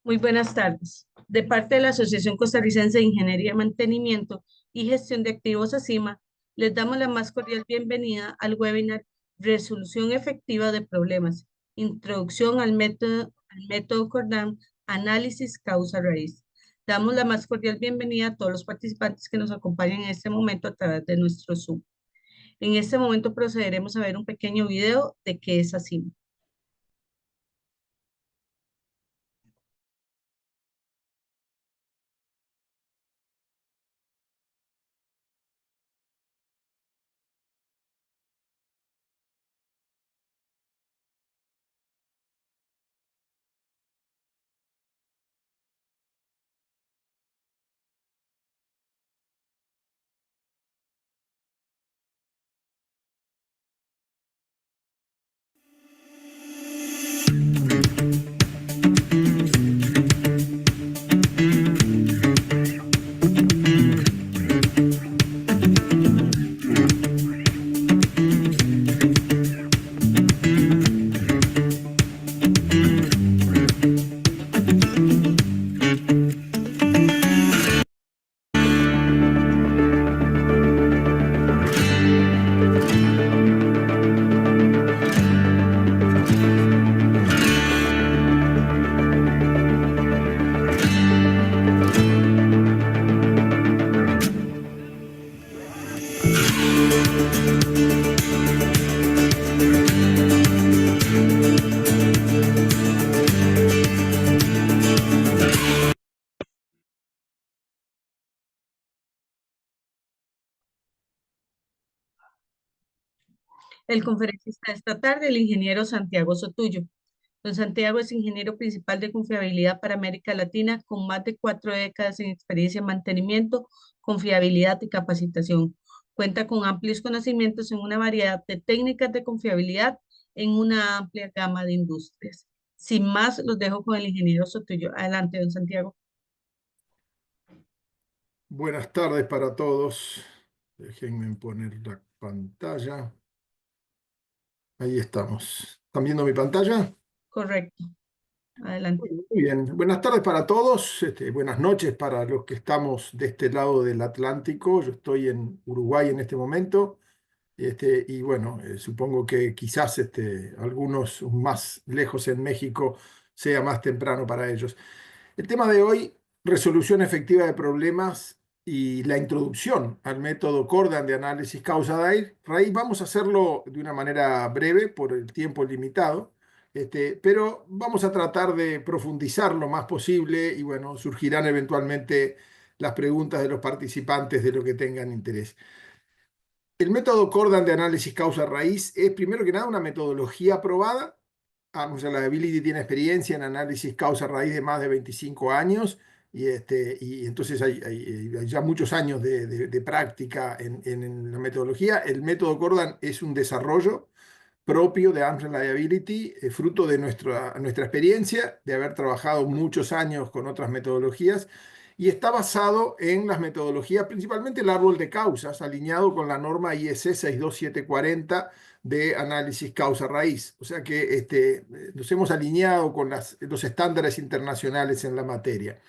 Muy buenas tardes. De parte de la Asociación Costarricense de Ingeniería y Mantenimiento y Gestión de Activos ASIMA, les damos la más cordial bienvenida al webinar Resolución Efectiva de Problemas, Introducción al método Cordán, Análisis Causa-Raíz. Damos la más cordial bienvenida a todos los participantes que nos acompañan en este momento a través de nuestro Zoom. En este momento procederemos a ver un pequeño video de qué es ASIMA. El conferencista de esta tarde, el ingeniero Santiago Sotullo. Don Santiago es ingeniero principal de confiabilidad para América Latina con más de 4 décadas en experiencia en mantenimiento, confiabilidad y capacitación. Cuenta con amplios conocimientos en una variedad de técnicas de confiabilidad en una amplia gama de industrias. Sin más, los dejo con el ingeniero Sotullo. Adelante, don Santiago. Buenas tardes para todos. Déjenme poner la pantalla. Ahí estamos. ¿Están viendo mi pantalla? Correcto. Adelante. Muy bien. Buenas tardes para todos. Buenas noches para los que estamos de este lado del Atlántico. Yo estoy en Uruguay en este momento. Y bueno, supongo que quizás algunos más lejos en México sea más temprano para ellos. El tema de hoy, resolución efectiva de problemas y la introducción al método Cordan de análisis causa-raíz. Vamos a hacerlo de una manera breve por el tiempo limitado, pero vamos a tratar de profundizar lo más posible y bueno, surgirán eventualmente las preguntas de los participantes de lo que tengan interés. El método Cordan de análisis causa-raíz es primero que nada una metodología aprobada. Amgen Liability tiene experiencia en análisis causa-raíz de más de 25 años y entonces hay ya muchos años de práctica en la metodología. El método Cordan es un desarrollo propio de Amgen Liability, fruto de nuestra experiencia, de haber trabajado muchos años con otras metodologías y está basado en las metodologías, principalmente el árbol de causas, alineado con la norma IEC 62740 de análisis causa-raíz. O sea que nos hemos alineado con los estándares internacionales en la materia.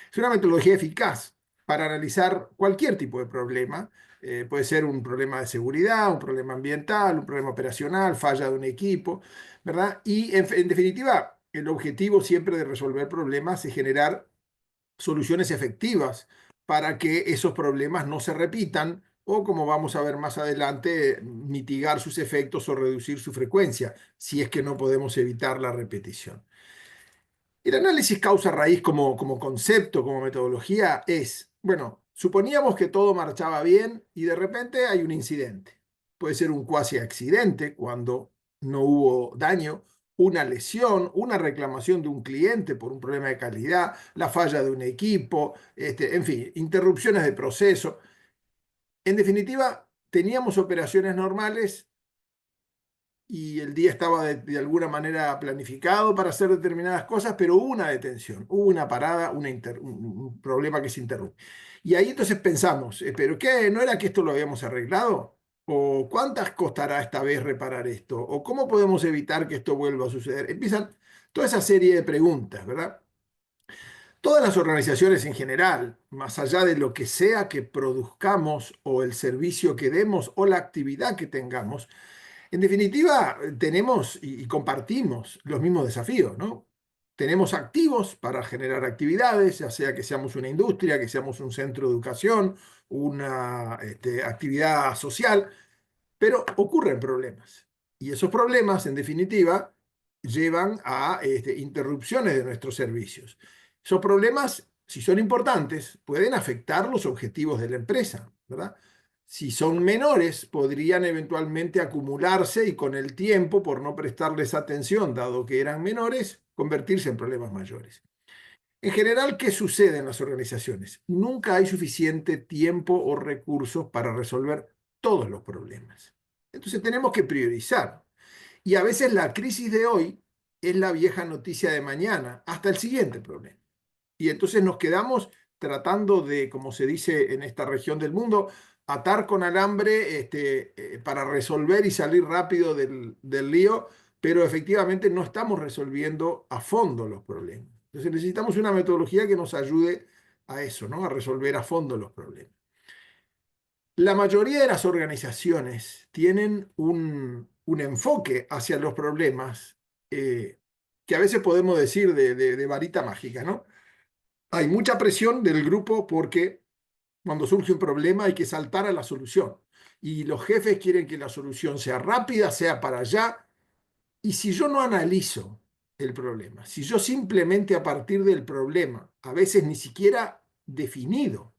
Es una metodología eficaz para analizar cualquier tipo de problema. Puede ser un problema de seguridad, un problema ambiental, un problema operacional, falla de un equipo, ¿verdad? Y en definitiva, el objetivo siempre de resolver problemas es generar soluciones efectivas para que esos problemas no se repitan o, como vamos a ver más adelante, mitigar sus efectos o reducir su frecuencia, si es que no podemos evitar la repetición. El análisis causa-raíz como concepto, como metodología es, bueno, suponíamos que todo marchaba bien y de repente hay un incidente. Puede ser un cuasi accidente cuando no hubo daño, una lesión, una reclamación de un cliente por un problema de calidad, la falla de un equipo, en fin, interrupciones de proceso. En definitiva, teníamos operaciones normales y el día estaba de alguna manera planificado para hacer determinadas cosas, pero hubo una detención, hubo una parada, un problema que se interrumpe. Y ahí entonces pensamos, ¿pero qué? ¿No era que esto lo habíamos arreglado? ¿O cuántas costará esta vez reparar esto? ¿O cómo podemos evitar que esto vuelva a suceder? Empiezan toda esa serie de preguntas, ¿verdad? Todas las organizaciones en general, más allá de lo que sea que produzcamos o el servicio que demos o la actividad que tengamos, en definitiva tenemos y compartimos los mismos desafíos, ¿no? Tenemos activos para generar actividades, ya sea que seamos una industria, que seamos un centro de educación, una actividad social, pero ocurren problemas. Y esos problemas, en definitiva, llevan a interrupciones de nuestros servicios. Esos problemas, si son importantes, pueden afectar los objetivos de la empresa, ¿verdad? Si son menores, podrían eventualmente acumularse y con el tiempo, por no prestarles atención, dado que eran menores, convertirse en problemas mayores. En general, ¿qué sucede en las organizaciones? Nunca hay suficiente tiempo o recursos para resolver todos los problemas. Entonces tenemos que priorizar. Y a veces la crisis de hoy es la vieja noticia de mañana, hasta el siguiente problema. Y entonces nos quedamos tratando de, como se dice en esta región del mundo, atar con alambre para resolver y salir rápido del lío, pero efectivamente no estamos resolviendo a fondo los problemas. Entonces necesitamos una metodología que nos ayude a eso, ¿no? A resolver a fondo los problemas. La mayoría de las organizaciones tienen un enfoque hacia los problemas que a veces podemos decir de varita mágica, ¿no? Hay mucha presión del grupo porque cuando surge un problema hay que saltar a la solución. Y los jefes quieren que la solución sea rápida, sea para allá. Y si yo no analizo el problema, si yo simplemente a partir del problema, a veces ni siquiera definido,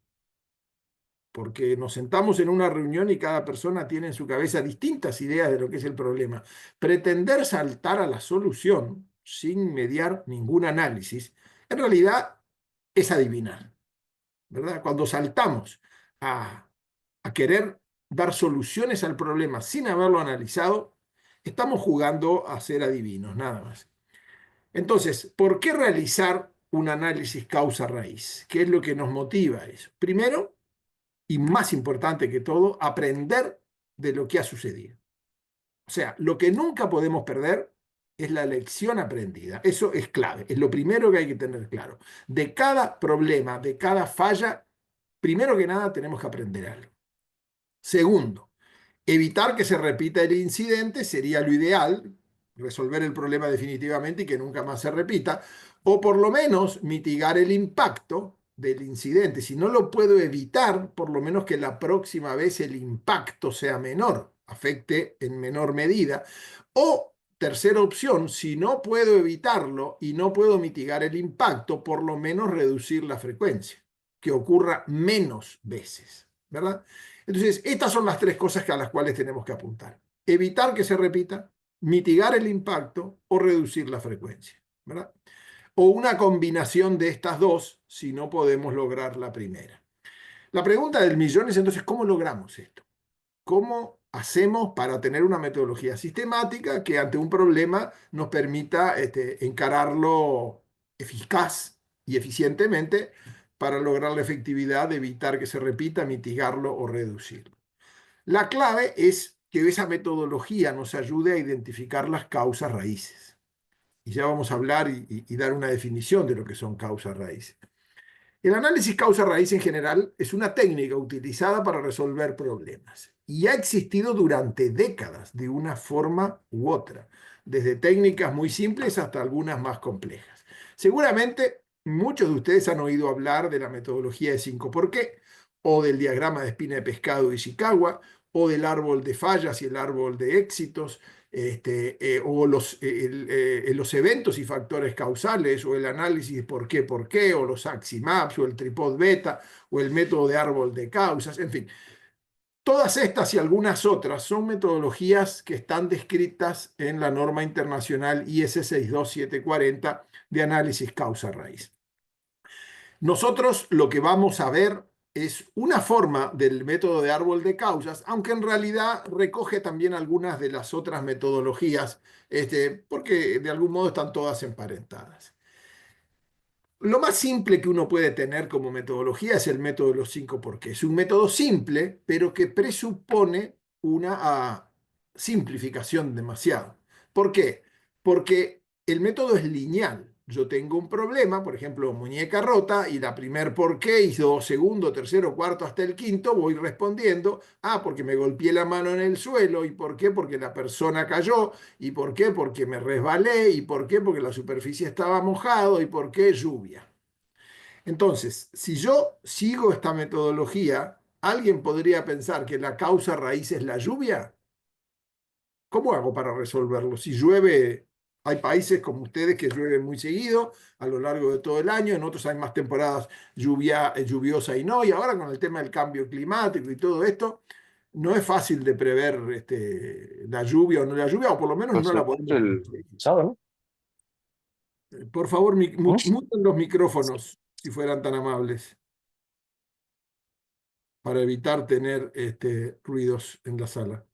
porque nos sentamos en una reunión y cada persona tiene en su cabeza distintas ideas de lo que es el problema, pretender saltar a la solución sin mediar ningún análisis, en realidad es adivinar. ¿Verdad? Cuando saltamos a, a querer dar soluciones al problema sin haberlo analizado, estamos jugando a ser adivinos, nada más. Entonces, ¿por qué realizar un análisis causa-raíz? ¿Qué es lo que nos motiva a eso? Primero, y más importante que todo, aprender de lo que ha sucedido. O sea, lo que nunca podemos perder es la lección aprendida. Eso es clave, es lo primero que hay que tener claro. De cada problema, de cada falla, primero que nada tenemos que aprender algo. Segundo, evitar que se repita el incidente sería lo ideal, resolver el problema definitivamente y que nunca más se repita, o por lo menos mitigar el impacto del incidente. Si no lo puedo evitar, por lo menos que la próxima vez el impacto sea menor, afecte en menor medida. O tercera opción, si no puedo evitarlo y no puedo mitigar el impacto, por lo menos reducir la frecuencia, que ocurra menos veces, ¿verdad? Entonces, estas son las tres cosas a las cuales tenemos que apuntar. Evitar que se repita, mitigar el impacto o reducir la frecuencia, ¿verdad? O una combinación de estas dos si no podemos lograr la primera. La pregunta del millón es entonces, ¿cómo logramos esto? ¿Cómo hacemos para tener una metodología sistemática que ante un problema nos permita encararlo eficaz y eficientemente para lograr la efectividad de evitar que se repita, mitigarlo o reducirlo? La clave es que esa metodología nos ayude a identificar las causas raíces. Y ya vamos a hablar y dar una definición de lo que son causas raíces. El análisis causa-raíz en general es una técnica utilizada para resolver problemas y ha existido durante décadas de una forma u otra, desde técnicas muy simples hasta algunas más complejas. Seguramente muchos de ustedes han oído hablar de la metodología de 5 por qué, o del diagrama de espina de pescado de Ishikawa, o del árbol de fallas y el árbol de éxitos, o los eventos y factores causales, o el análisis de por qué, o los AXIMAPS, o el tripod beta, o el método de árbol de causas, en fin. Todas estas y algunas otras son metodologías que están descritas en la norma internacional IS 62740 de análisis causa-raíz. Nosotros lo que vamos a ver es una forma del método de árbol de causas, aunque en realidad recoge también algunas de las otras metodologías, porque de algún modo están todas emparentadas. Lo más simple que uno puede tener como metodología es el método de los 5 por qué. Es un método simple, pero que presupone una simplificación demasiado. ¿Por qué? Porque el método es lineal. yo tengo un problema, por ejemplo, muñeca rota, y la primer por qué, hizo segundo, tercero, cuarto, hasta el quinto, voy respondiendo, porque me golpeé la mano en el suelo, y por qué, porque la persona cayó, y por qué, porque me resbalé, y por qué, porque la superficie estaba mojado, y por qué, lluvia. Entonces, si yo sigo esta metodología, alguien podría pensar que la causa raíz es la lluvia. ¿Cómo hago para resolverlo? Si llueve, hay países como ustedes que llueve muy seguido a lo largo de todo el año, en otros hay más temporadas lluviosa y no, y ahora con el tema del cambio climático y todo esto, no es fácil de prever la lluvia o no la lluvia, o por lo menos no Pues la podemos el predecir. sábado, ¿no? Por favor, ¿Mm? muten los micrófonos, si fueran tan amables, para evitar tener ruidos en la sala.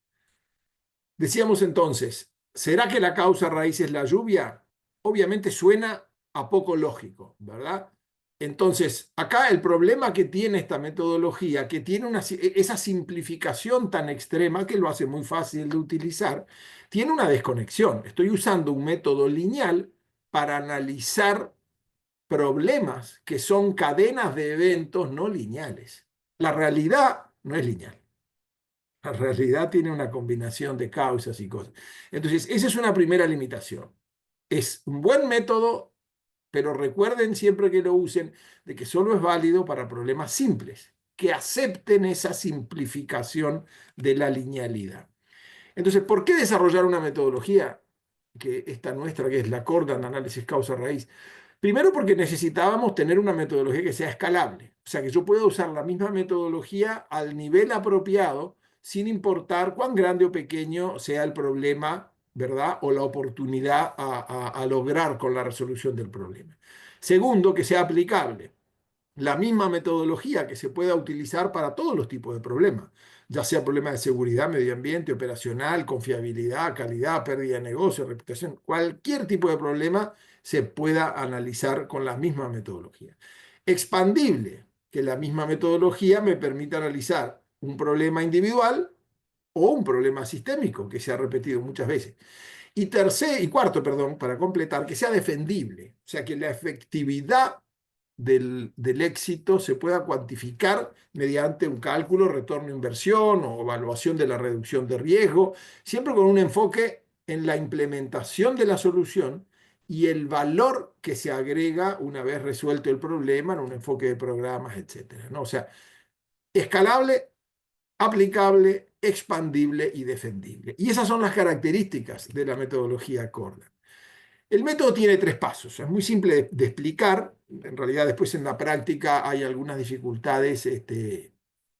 Decíamos entonces, ¿será que la causa raíz es la lluvia? Obviamente suena a poco lógico, ¿verdad? Entonces, acá el problema que tiene esta metodología, que tiene esa simplificación tan extrema que lo hace muy fácil de utilizar, tiene una desconexión. Estoy usando un método lineal para analizar problemas que son cadenas de eventos no lineales. La realidad no es lineal. La realidad tiene una combinación de causas y cosas. Entonces, esa es una primera limitación. Es un buen método, pero recuerden siempre que lo usen de que solo es válido para problemas simples, que acepten esa simplificación de la linealidad. Entonces, ¿por qué desarrollar una metodología que esta nuestra, que es la Cordan análisis causa-raíz? Primero porque necesitábamos tener una metodología que sea escalable, o sea, que yo pueda usar la misma metodología al nivel apropiado, sin importar cuán grande o pequeño sea el problema, ¿verdad? O la oportunidad a lograr con la resolución del problema. Segundo, que sea aplicable. La misma metodología que se pueda utilizar para todos los tipos de problemas, ya sea problemas de seguridad, medio ambiente, operacional, confiabilidad, calidad, pérdida de negocio, reputación, cualquier tipo de problema se pueda analizar con la misma metodología. Expandible, que la misma metodología me permita analizar un problema individual o un problema sistémico que se ha repetido muchas veces. Y cuarto, perdón, para completar, que sea defendible, o sea, que la efectividad del éxito se pueda cuantificar mediante un cálculo, retorno a inversión o evaluación de la reducción de riesgo, siempre con un enfoque en la implementación de la solución y el valor que se agrega una vez resuelto el problema en un enfoque de programas, etcétera, ¿no? O sea, escalable, aplicable, expandible y defendible. Y esas son las características de la metodología Corda. El método tiene tres pasos, es muy simple de explicar, en realidad después en la práctica hay algunas dificultades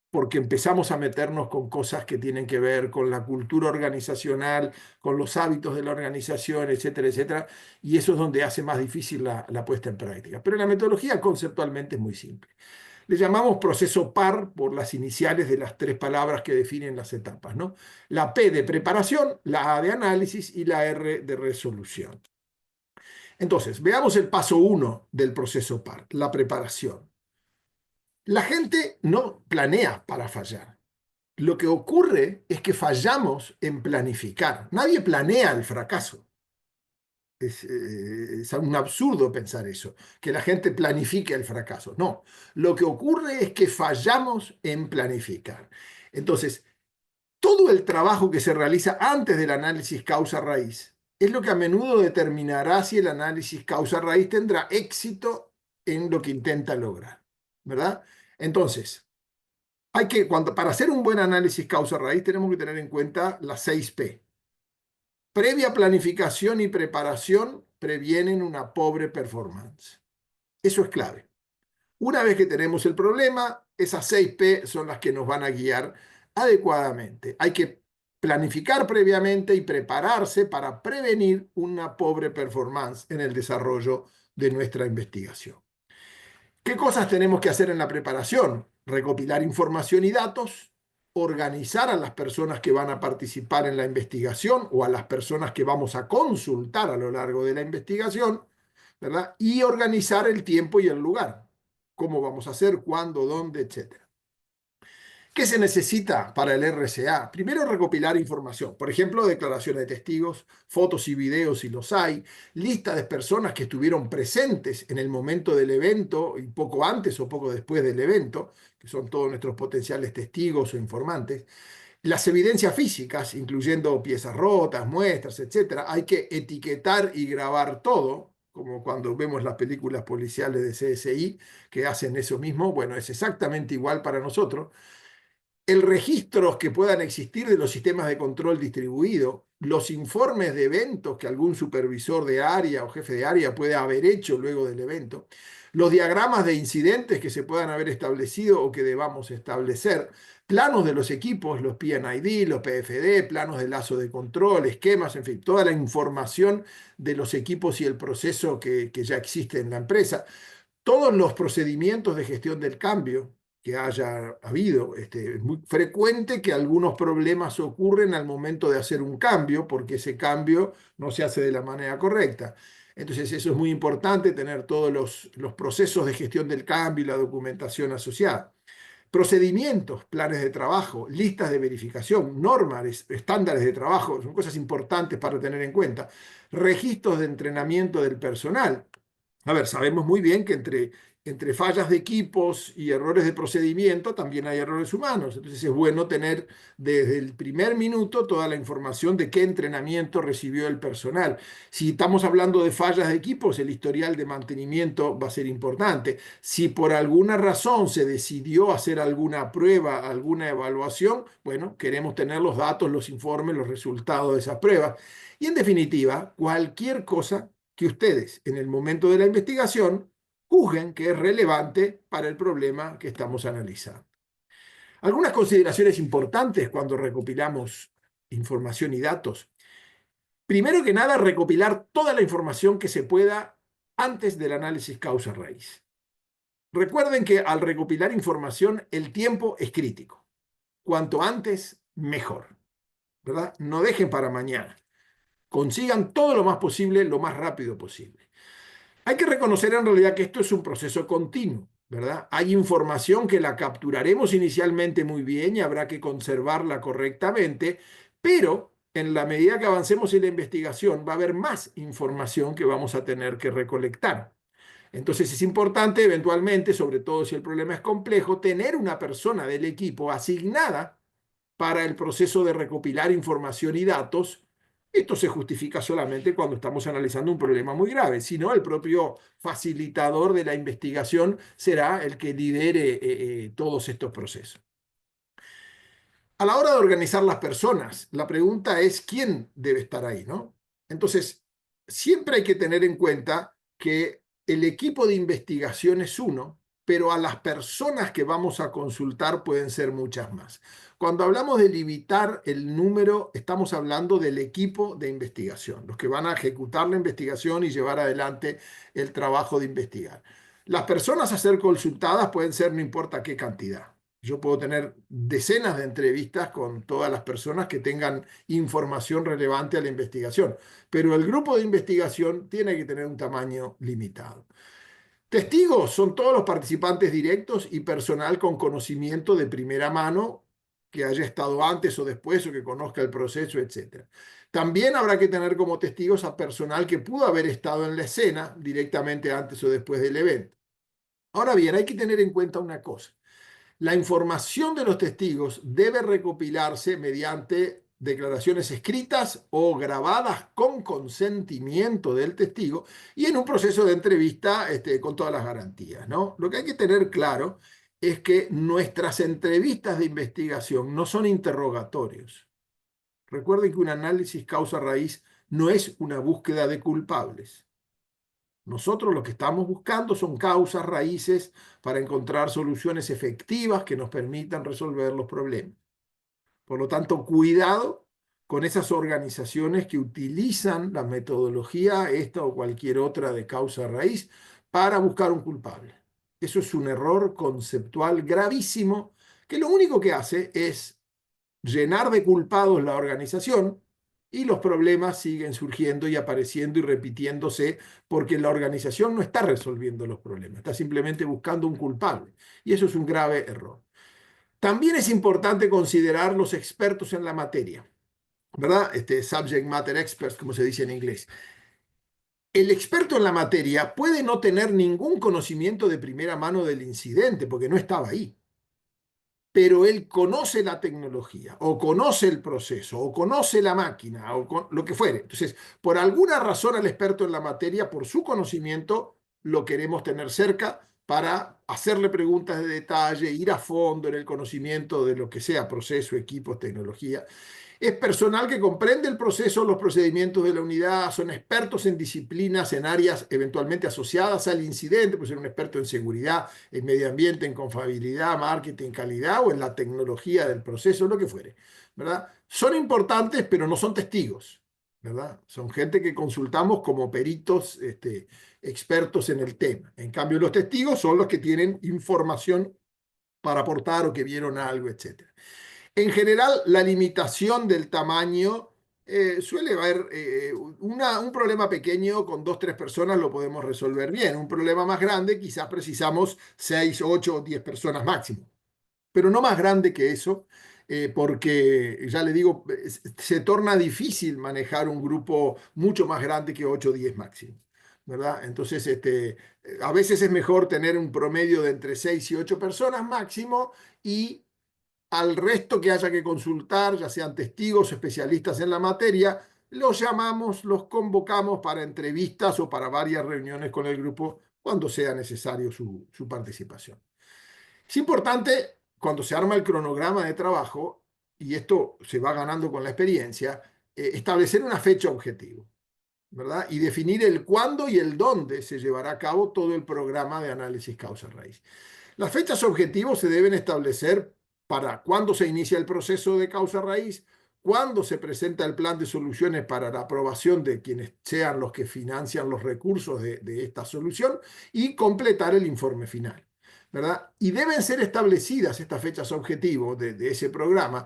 porque empezamos a meternos con cosas que tienen que ver con la cultura organizacional, con los hábitos de la organización, etcétera, etcétera, y eso es donde hace más difícil la puesta en práctica. Pero la metodología conceptualmente es muy simple. Le llamamos proceso PAR por las iniciales de las tres palabras que definen las etapas, ¿no? La P de preparación, la A de análisis y la R de resolución. Entonces, veamos el paso 1 del proceso PAR, la preparación. La gente no planea para fallar. Lo que ocurre es que fallamos en planificar. Nadie planea el fracaso. Es un absurdo pensar eso, que la gente planifique el fracaso. No, lo que ocurre es que fallamos en planificar. Entonces, todo el trabajo que se realiza antes del análisis causa-raíz es lo que a menudo determinará si el análisis causa-raíz tendrá éxito en lo que intenta lograr, ¿verdad? Entonces, para hacer un buen análisis causa-raíz tenemos que tener en cuenta las 6 P. Previa planificación y preparación previenen una pobre performance. Eso es clave. Una vez que tenemos el problema, esas 6 P son las que nos van a guiar adecuadamente. Hay que planificar previamente y prepararse para prevenir una pobre performance en el desarrollo de nuestra investigación. ¿Qué cosas tenemos que hacer en la preparación? Recopilar información y datos, organizar a las personas que van a participar en la investigación o a las personas que vamos a consultar a lo largo de la investigación, ¿verdad? Y organizar el tiempo y el lugar. Cómo vamos a hacer, cuándo, dónde, etcétera. ¿Qué se necesita para el RCA? Primero, recopilar información. Por ejemplo, declaraciones de testigos, fotos y videos si los hay, lista de personas que estuvieron presentes en el momento del evento y poco antes o poco después del evento, que son todos nuestros potenciales testigos o informantes. Las evidencias físicas, incluyendo piezas rotas, muestras, etcétera, hay que etiquetar y grabar todo, como cuando vemos las películas policiales de CSI que hacen eso mismo. Bueno, es exactamente igual para nosotros. El registro que puedan existir de los sistemas de control distribuido, los informes de eventos que algún supervisor de área o jefe de área puede haber hecho luego del evento, los diagramas de incidentes que se puedan haber establecido o que debamos establecer, planos de los equipos, los PNID, los PFD, planos de lazo de control, esquemas, en fin, toda la información de los equipos y el proceso que ya existe en la empresa, todos los procedimientos de gestión del cambio que haya habido. Es muy frecuente que algunos problemas ocurren al momento de hacer un cambio, porque ese cambio no se hace de la manera correcta. Entonces eso es muy importante, tener todos los procesos de gestión del cambio y la documentación asociada. Procedimientos, planes de trabajo, listas de verificación, normas, estándares de trabajo, son cosas importantes para tener en cuenta. Registros de entrenamiento del personal. A ver, sabemos muy bien que entre fallas de equipos y errores de procedimiento también hay errores humanos. Entonces es bueno tener desde el primer minuto toda la información de qué entrenamiento recibió el personal. Si estamos hablando de fallas de equipos, el historial de mantenimiento va a ser importante. Si por alguna razón se decidió hacer alguna prueba, alguna evaluación, bueno, queremos tener los datos, los informes, los resultados de esas pruebas. Y en definitiva, cualquier cosa que ustedes en el momento de la investigación juzguen que es relevante para el problema que estamos analizando. Algunas consideraciones importantes cuando recopilamos información y datos. Primero que nada, recopilar toda la información que se pueda antes del análisis causa-raíz. Recuerden que al recopilar información, el tiempo es crítico. Cuanto antes, mejor, ¿verdad? No dejen para mañana. Consigan todo lo más posible, lo más rápido posible. Hay que reconocer en realidad que esto es un proceso continuo, ¿verdad? Hay información que la capturaremos inicialmente muy bien y habrá que conservarla correctamente, pero en la medida que avancemos en la investigación va a haber más información que vamos a tener que recolectar. Entonces es importante eventualmente, sobre todo si el problema es complejo, tener una persona del equipo asignada para el proceso de recopilar información y datos. Esto se justifica solamente cuando estamos analizando un problema muy grave, si no, el propio facilitador de la investigación será el que lidere todos estos procesos. A la hora de organizar las personas, la pregunta es quién debe estar ahí, ¿no? Entonces, siempre hay que tener en cuenta que el equipo de investigación es uno, pero a las personas que vamos a consultar pueden ser muchas más. Cuando hablamos de limitar el número, estamos hablando del equipo de investigación, los que van a ejecutar la investigación y llevar adelante el trabajo de investigar. Las personas a ser consultadas pueden ser no importa qué cantidad. Yo puedo tener decenas de entrevistas con todas las personas que tengan información relevante a la investigación, pero el grupo de investigación tiene que tener un tamaño limitado. Testigos son todos los participantes directos y personal con conocimiento de primera mano que haya estado antes o después o que conozca el proceso, etc. También habrá que tener como testigos a personal que pudo haber estado en la escena directamente antes o después del evento. Ahora bien, hay que tener en cuenta una cosa. La información de los testigos debe recopilarse mediante declaraciones escritas o grabadas con consentimiento del testigo y en un proceso de entrevista con todas las garantías, ¿no? Lo que hay que tener claro es que nuestras entrevistas de investigación no son interrogatorios. Recuerden que un análisis causa-raíz no es una búsqueda de culpables. Nosotros lo que estamos buscando son causas, raíces para encontrar soluciones efectivas que nos permitan resolver los problemas. Por lo tanto, cuidado con esas organizaciones que utilizan la metodología, esta o cualquier otra de causa-raíz, para buscar un culpable. Eso es un error conceptual gravísimo que lo único que hace es llenar de culpados la organización y los problemas siguen surgiendo y apareciendo y repitiéndose porque la organización no está resolviendo los problemas, está simplemente buscando un culpable. Y eso es un grave error. También es importante considerar los expertos en la materia, ¿verdad? Subject matter experts, como se dice en inglés. El experto en la materia puede no tener ningún conocimiento de primera mano del incidente porque no estaba ahí, pero él conoce la tecnología o conoce el proceso o conoce la máquina o lo que fuere. Entonces, por alguna razón al experto en la materia, por su conocimiento, lo queremos tener cerca para hacerle preguntas de detalle, ir a fondo en el conocimiento de lo que sea, proceso, equipos, tecnología. Es personal que comprende el proceso, los procedimientos de la unidad, son expertos en disciplinas, en áreas eventualmente asociadas al incidente, puede ser un experto en seguridad, en medio ambiente, en confiabilidad, marketing, calidad o en la tecnología del proceso, lo que fuere, ¿verdad? Son importantes, pero no son testigos, ¿verdad? Son gente que consultamos como peritos, expertos en el tema. En cambio, los testigos son los que tienen información para aportar o que vieron algo, etcétera. En general, la limitación del tamaño suele haber un problema pequeño con dos, tres personas lo podemos resolver bien. Un problema más grande, quizás precisamos 6, 8 o 10 personas máximo, pero no más grande que eso, porque ya le digo, se torna difícil manejar un grupo mucho más grande que 8 o 10 máximo, ¿verdad? Entonces, a veces es mejor tener un promedio de entre 6 y 8 personas máximo y al resto que haya que consultar, ya sean testigos, especialistas en la materia, los llamamos, los convocamos para entrevistas o para varias reuniones con el grupo cuando sea necesario su participación. Es importante, cuando se arma el cronograma de trabajo, y esto se va ganando con la experiencia, establecer una fecha objetivo, ¿verdad? Y definir el cuándo y el dónde se llevará a cabo todo el programa de análisis causa-raíz. Las fechas objetivos se deben establecer para cuándo se inicia el proceso de causa-raíz, cuándo se presenta el plan de soluciones para la aprobación de quienes sean los que financian los recursos de esta solución y completar el informe final, ¿verdad? Y deben ser establecidas estas fechas objetivos de ese programa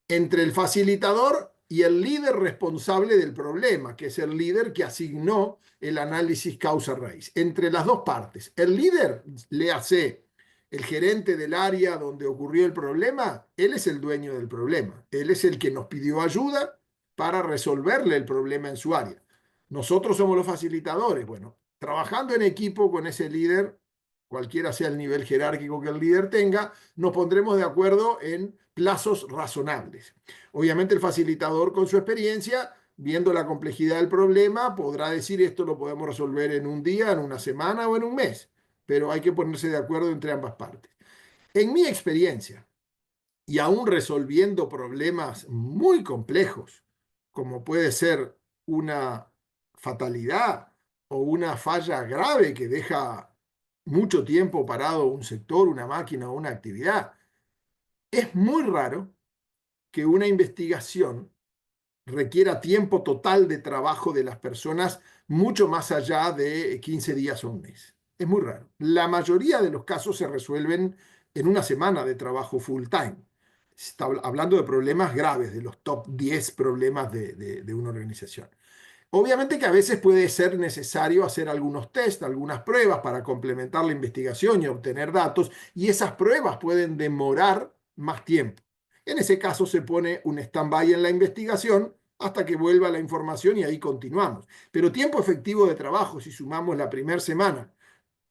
entre el facilitador y el líder responsable del problema, que es el líder que asignó el análisis causa-raíz. Entre las dos partes, el líder, le hace el gerente del área donde ocurrió el problema, él es el dueño del problema. Él es el que nos pidió ayuda para resolverle el problema en su área. Nosotros somos los facilitadores. Bueno, trabajando en equipo con ese líder, cualquiera sea el nivel jerárquico que el líder tenga, nos pondremos de acuerdo en plazos razonables. Obviamente el facilitador con su experiencia, viendo la complejidad del problema, podrá decir esto lo podemos resolver en un día, en una semana o en un mes, pero hay que ponerse de acuerdo entre ambas partes. En mi experiencia, y aún resolviendo problemas muy complejos, como puede ser una fatalidad o una falla grave que deja mucho tiempo parado un sector, una máquina o una actividad, es muy raro que una investigación requiera tiempo total de trabajo de las personas mucho más allá de 15 días o un mes. Es muy raro. La mayoría de los casos se resuelven en una semana de trabajo full time. Está hablando de problemas graves, de los top 10 problemas de una organización. Obviamente que a veces puede ser necesario hacer algunos test, algunas pruebas para complementar la investigación y obtener datos, y esas pruebas pueden demorar más tiempo. En ese caso se pone un stand-by en la investigación hasta que vuelva la información y ahí continuamos. Pero tiempo efectivo de trabajo, si sumamos la primera semana,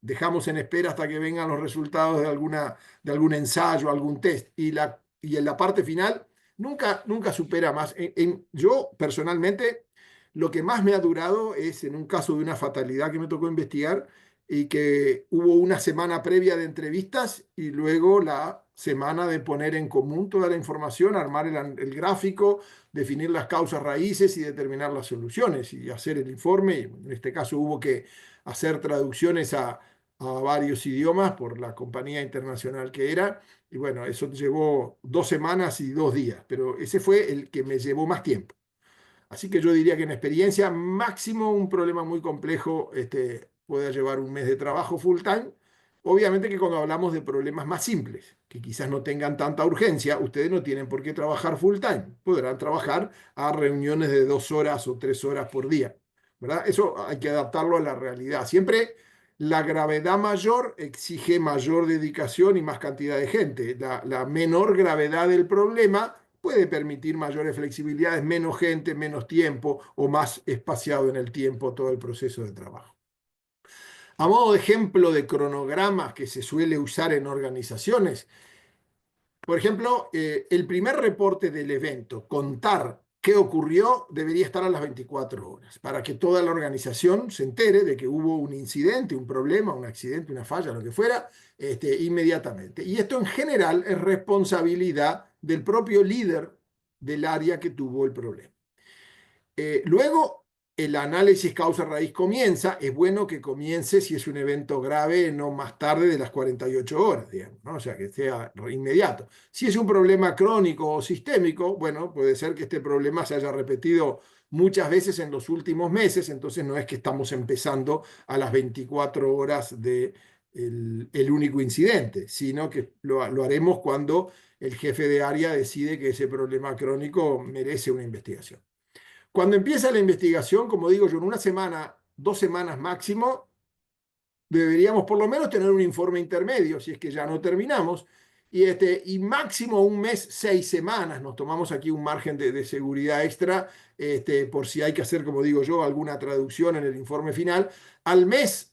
dejamos en espera hasta que vengan los resultados de algún ensayo, algún test, y en la parte final nunca supera más. Yo personalmente, lo que más me ha durado es en un caso de una fatalidad que me tocó investigar y que hubo una semana previa de entrevistas y luego la semana de poner en común toda la información, armar el gráfico, definir las causas raíces y determinar las soluciones y hacer el informe. En este caso hubo que hacer traducciones a varios idiomas por la compañía internacional que era. Y bueno, eso llevó 2 semanas y 2 días, pero ese fue el que me llevó más tiempo. Así que yo diría que en experiencia máximo un problema muy complejo puede llevar un mes de trabajo full time. Obviamente que cuando hablamos de problemas más simples, que quizás no tengan tanta urgencia, ustedes no tienen por qué trabajar full time. Podrán trabajar a reuniones de 2 horas o 3 horas por día, ¿verdad? Eso hay que adaptarlo a la realidad. Siempre La gravedad mayor exige mayor dedicación y más cantidad de gente. La menor gravedad del problema puede permitir mayores flexibilidades, menos gente, menos tiempo o más espaciado en el tiempo todo el proceso de trabajo. A modo de ejemplo de cronogramas que se suele usar en organizaciones, por ejemplo, el primer reporte del evento, contar qué ocurrió, debería estar a las 24 horas, para que toda la organización se entere de que hubo un incidente, un problema, un accidente, una falla, lo que fuera, inmediatamente. Y esto en general es responsabilidad del propio líder del área que tuvo el problema. Luego, el análisis causa-raíz comienza. Es bueno que comience, si es un evento grave, no más tarde de las 48 horas, digamos, ¿no? O sea, que sea inmediato. Si es un problema crónico o sistémico, bueno, puede ser que este problema se haya repetido muchas veces en los últimos meses, entonces no es que estamos empezando a las 24 horas de el único incidente, sino que lo haremos cuando el jefe de área decide que ese problema crónico merece una investigación. Cuando empieza la investigación, como digo yo, en una semana, 2 semanas máximo, deberíamos por lo menos tener un informe intermedio, si es que ya no terminamos, y máximo un mes, 6 semanas. Nos tomamos aquí un margen de seguridad extra, por si hay que hacer, como digo yo, alguna traducción en el informe final. Al mes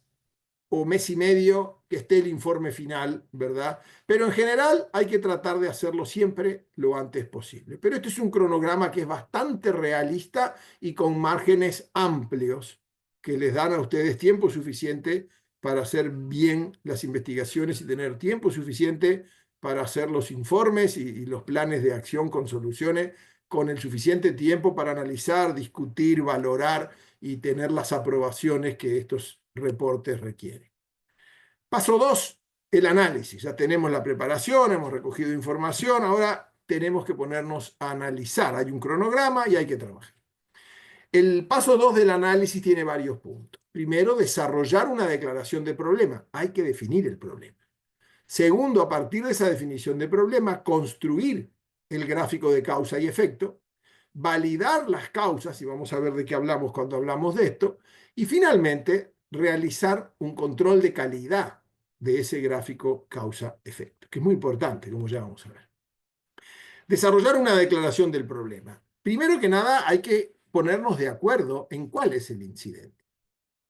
o mes y medio que esté el informe final, ¿verdad? Pero en general hay que tratar de hacerlo siempre lo antes posible. Pero este es un cronograma que es bastante realista y con márgenes amplios que les dan a ustedes tiempo suficiente para hacer bien las investigaciones y tener tiempo suficiente para hacer los informes y los planes de acción con soluciones con el suficiente tiempo para analizar, discutir, valorar y tener las aprobaciones que estos reportes requieren. Paso 2, el análisis. Ya tenemos la preparación, hemos recogido información, ahora tenemos que ponernos a analizar. Hay un cronograma y hay que trabajar. El paso 2 del análisis tiene varios puntos. Primero, desarrollar una declaración de problema. Hay que definir el problema. Segundo, a partir de esa definición de problema, construir el gráfico de causa y efecto, validar las causas, y vamos a ver de qué hablamos cuando hablamos de esto, y finalmente realizar un control de calidad de ese gráfico causa-efecto, que es muy importante, como ya vamos a ver. Desarrollar una declaración del problema. Primero que nada, hay que ponernos de acuerdo en cuál es el incidente,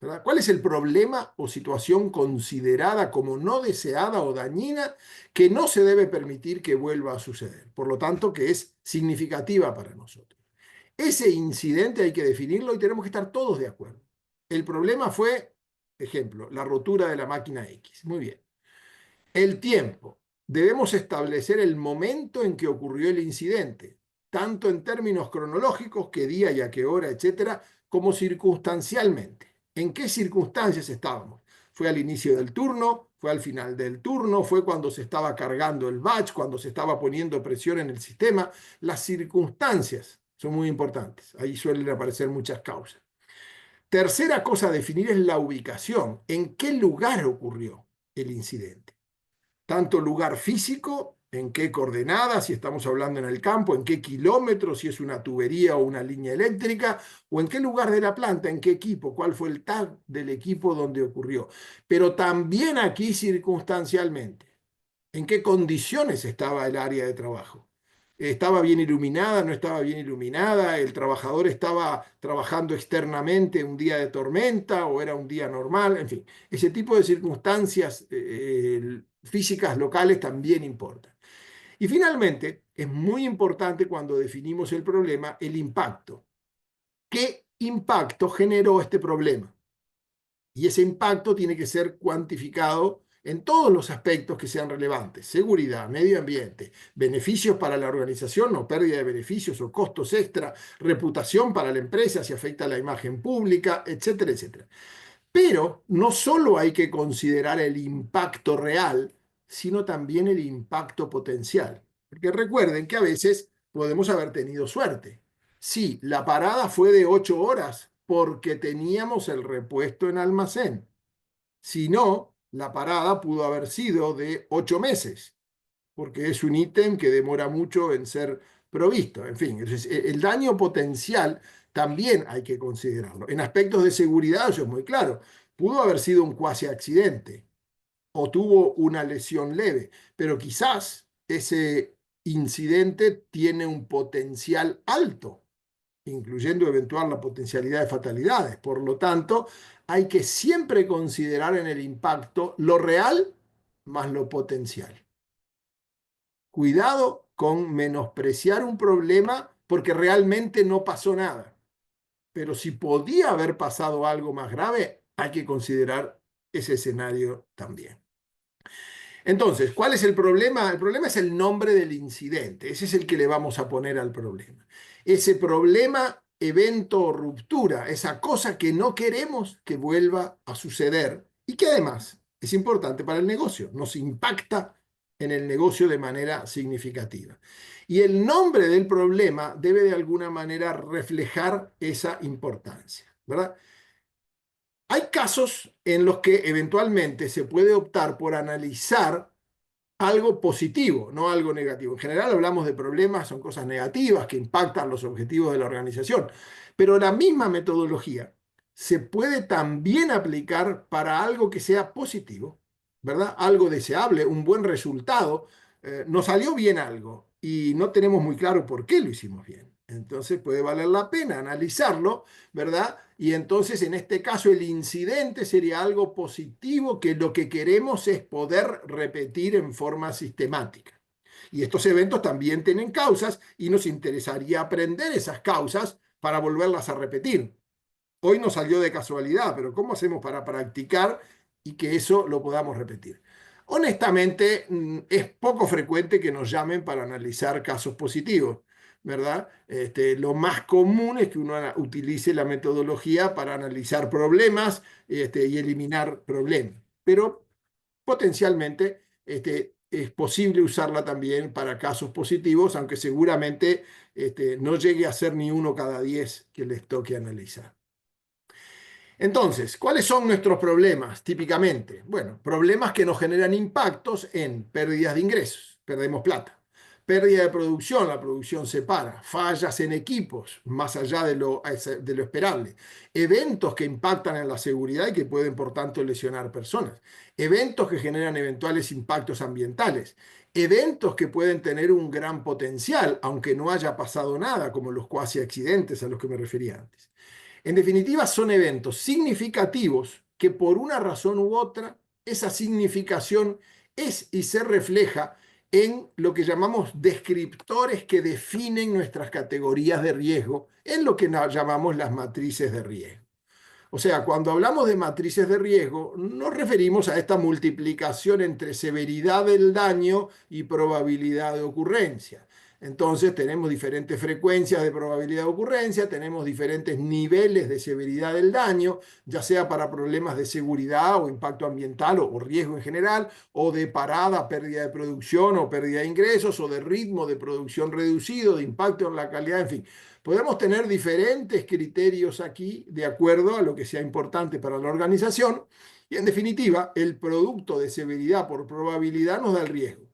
¿verdad? ¿Cuál es el problema o situación considerada como no deseada o dañina que no se debe permitir que vuelva a suceder? Por lo tanto, que es significativa para nosotros. Ese incidente hay que definirlo y tenemos que estar todos de acuerdo. El problema fue, ejemplo, la rotura de la máquina X. Muy bien. El tiempo. Debemos establecer el momento en que ocurrió el incidente, tanto en términos cronológicos, qué día y a qué hora, etcétera, como circunstancialmente. ¿En qué circunstancias estábamos? ¿Fue al inicio del turno? ¿Fue al final del turno? ¿Fue cuando se estaba cargando el batch? ¿Cuando se estaba poniendo presión en el sistema? Las circunstancias son muy importantes. Ahí suelen aparecer muchas causas. Tercera cosa a definir es la ubicación. ¿En qué lugar ocurrió el incidente? Tanto lugar físico, en qué coordenadas, si estamos hablando en el campo, en qué kilómetros, si es una tubería o una línea eléctrica, o en qué lugar de la planta, en qué equipo, cuál fue el tag del equipo donde ocurrió. Pero también aquí circunstancialmente, en qué condiciones estaba el área de trabajo. ¿Estaba bien iluminada? ¿No estaba bien iluminada? ¿El trabajador estaba trabajando externamente un día de tormenta o era un día normal? En fin, ese tipo de circunstancias físicas locales también importan. Y finalmente, es muy importante cuando definimos el problema, el impacto. ¿Qué impacto generó este problema? Y ese impacto tiene que ser cuantificado en todos los aspectos que sean relevantes: seguridad, medio ambiente, beneficios para la organización o pérdida de beneficios o costos extra, reputación para la empresa si afecta a la imagen pública, etcétera, etcétera. Pero no solo hay que considerar el impacto real, sino también el impacto potencial. Porque recuerden que a veces podemos haber tenido suerte. Sí, la parada fue de 8 horas porque teníamos el repuesto en almacén. Si no, la parada pudo haber sido de 8 meses, porque es un ítem que demora mucho en ser provisto. En fin, el daño potencial también hay que considerarlo. En aspectos de seguridad eso es muy claro. Pudo haber sido un cuasi accidente o tuvo una lesión leve, pero quizás ese incidente tiene un potencial alto, incluyendo eventual la potencialidad de fatalidades. Por lo tanto, hay que siempre considerar en el impacto lo real más lo potencial. Cuidado con menospreciar un problema porque realmente no pasó nada. Pero si podía haber pasado algo más grave, hay que considerar ese escenario también. Entonces, ¿cuál es el problema? El problema es el nombre del incidente. Ese es el que le vamos a poner al problema. Ese problema, evento o ruptura, esa cosa que no queremos que vuelva a suceder y que además es importante para el negocio, nos impacta en el negocio de manera significativa. Y el nombre del problema debe de alguna manera reflejar esa importancia, ¿verdad? Hay casos en los que eventualmente se puede optar por analizar algo positivo, no algo negativo. En general hablamos de problemas, son cosas negativas que impactan los objetivos de la organización, pero la misma metodología se puede también aplicar para algo que sea positivo, ¿verdad? Algo deseable, un buen resultado. Nos salió bien algo y no tenemos muy claro por qué lo hicimos bien. Entonces puede valer la pena analizarlo, ¿verdad? Y entonces en este caso el incidente sería algo positivo que lo que queremos es poder repetir en forma sistemática. Y estos eventos también tienen causas y nos interesaría aprender esas causas para volverlas a repetir. Hoy nos salió de casualidad, pero ¿cómo hacemos para practicar y que eso lo podamos repetir? Honestamente, es poco frecuente que nos llamen para analizar casos positivos, ¿verdad? Lo más común es que uno utilice la metodología para analizar problemas, y eliminar problemas, pero potencialmente es posible usarla también para casos positivos, aunque seguramente no llegue a ser ni uno cada 10 que les toque analizar. Entonces, ¿cuáles son nuestros problemas típicamente? Bueno, problemas que nos generan impactos en pérdidas de ingresos, perdemos plata, pérdida de producción, la producción se para, fallas en equipos, más allá de lo esperable, eventos que impactan en la seguridad y que pueden, por tanto, lesionar personas, eventos que generan eventuales impactos ambientales, eventos que pueden tener un gran potencial, aunque no haya pasado nada, como los cuasi accidentes a los que me refería antes. En definitiva, son eventos significativos que por una razón u otra, esa significación es y se refleja en lo que llamamos descriptores que definen nuestras categorías de riesgo, en lo que llamamos las matrices de riesgo. O sea, cuando hablamos de matrices de riesgo, nos referimos a esta multiplicación entre severidad del daño y probabilidad de ocurrencia. Entonces tenemos diferentes frecuencias de probabilidad de ocurrencia, tenemos diferentes niveles de severidad del daño, ya sea para problemas de seguridad o impacto ambiental o riesgo en general, o de parada, pérdida de producción o pérdida de ingresos, o de ritmo de producción reducido, de impacto en la calidad, en fin. Podemos tener diferentes criterios aquí de acuerdo a lo que sea importante para la organización y en definitiva el producto de severidad por probabilidad nos da el riesgo.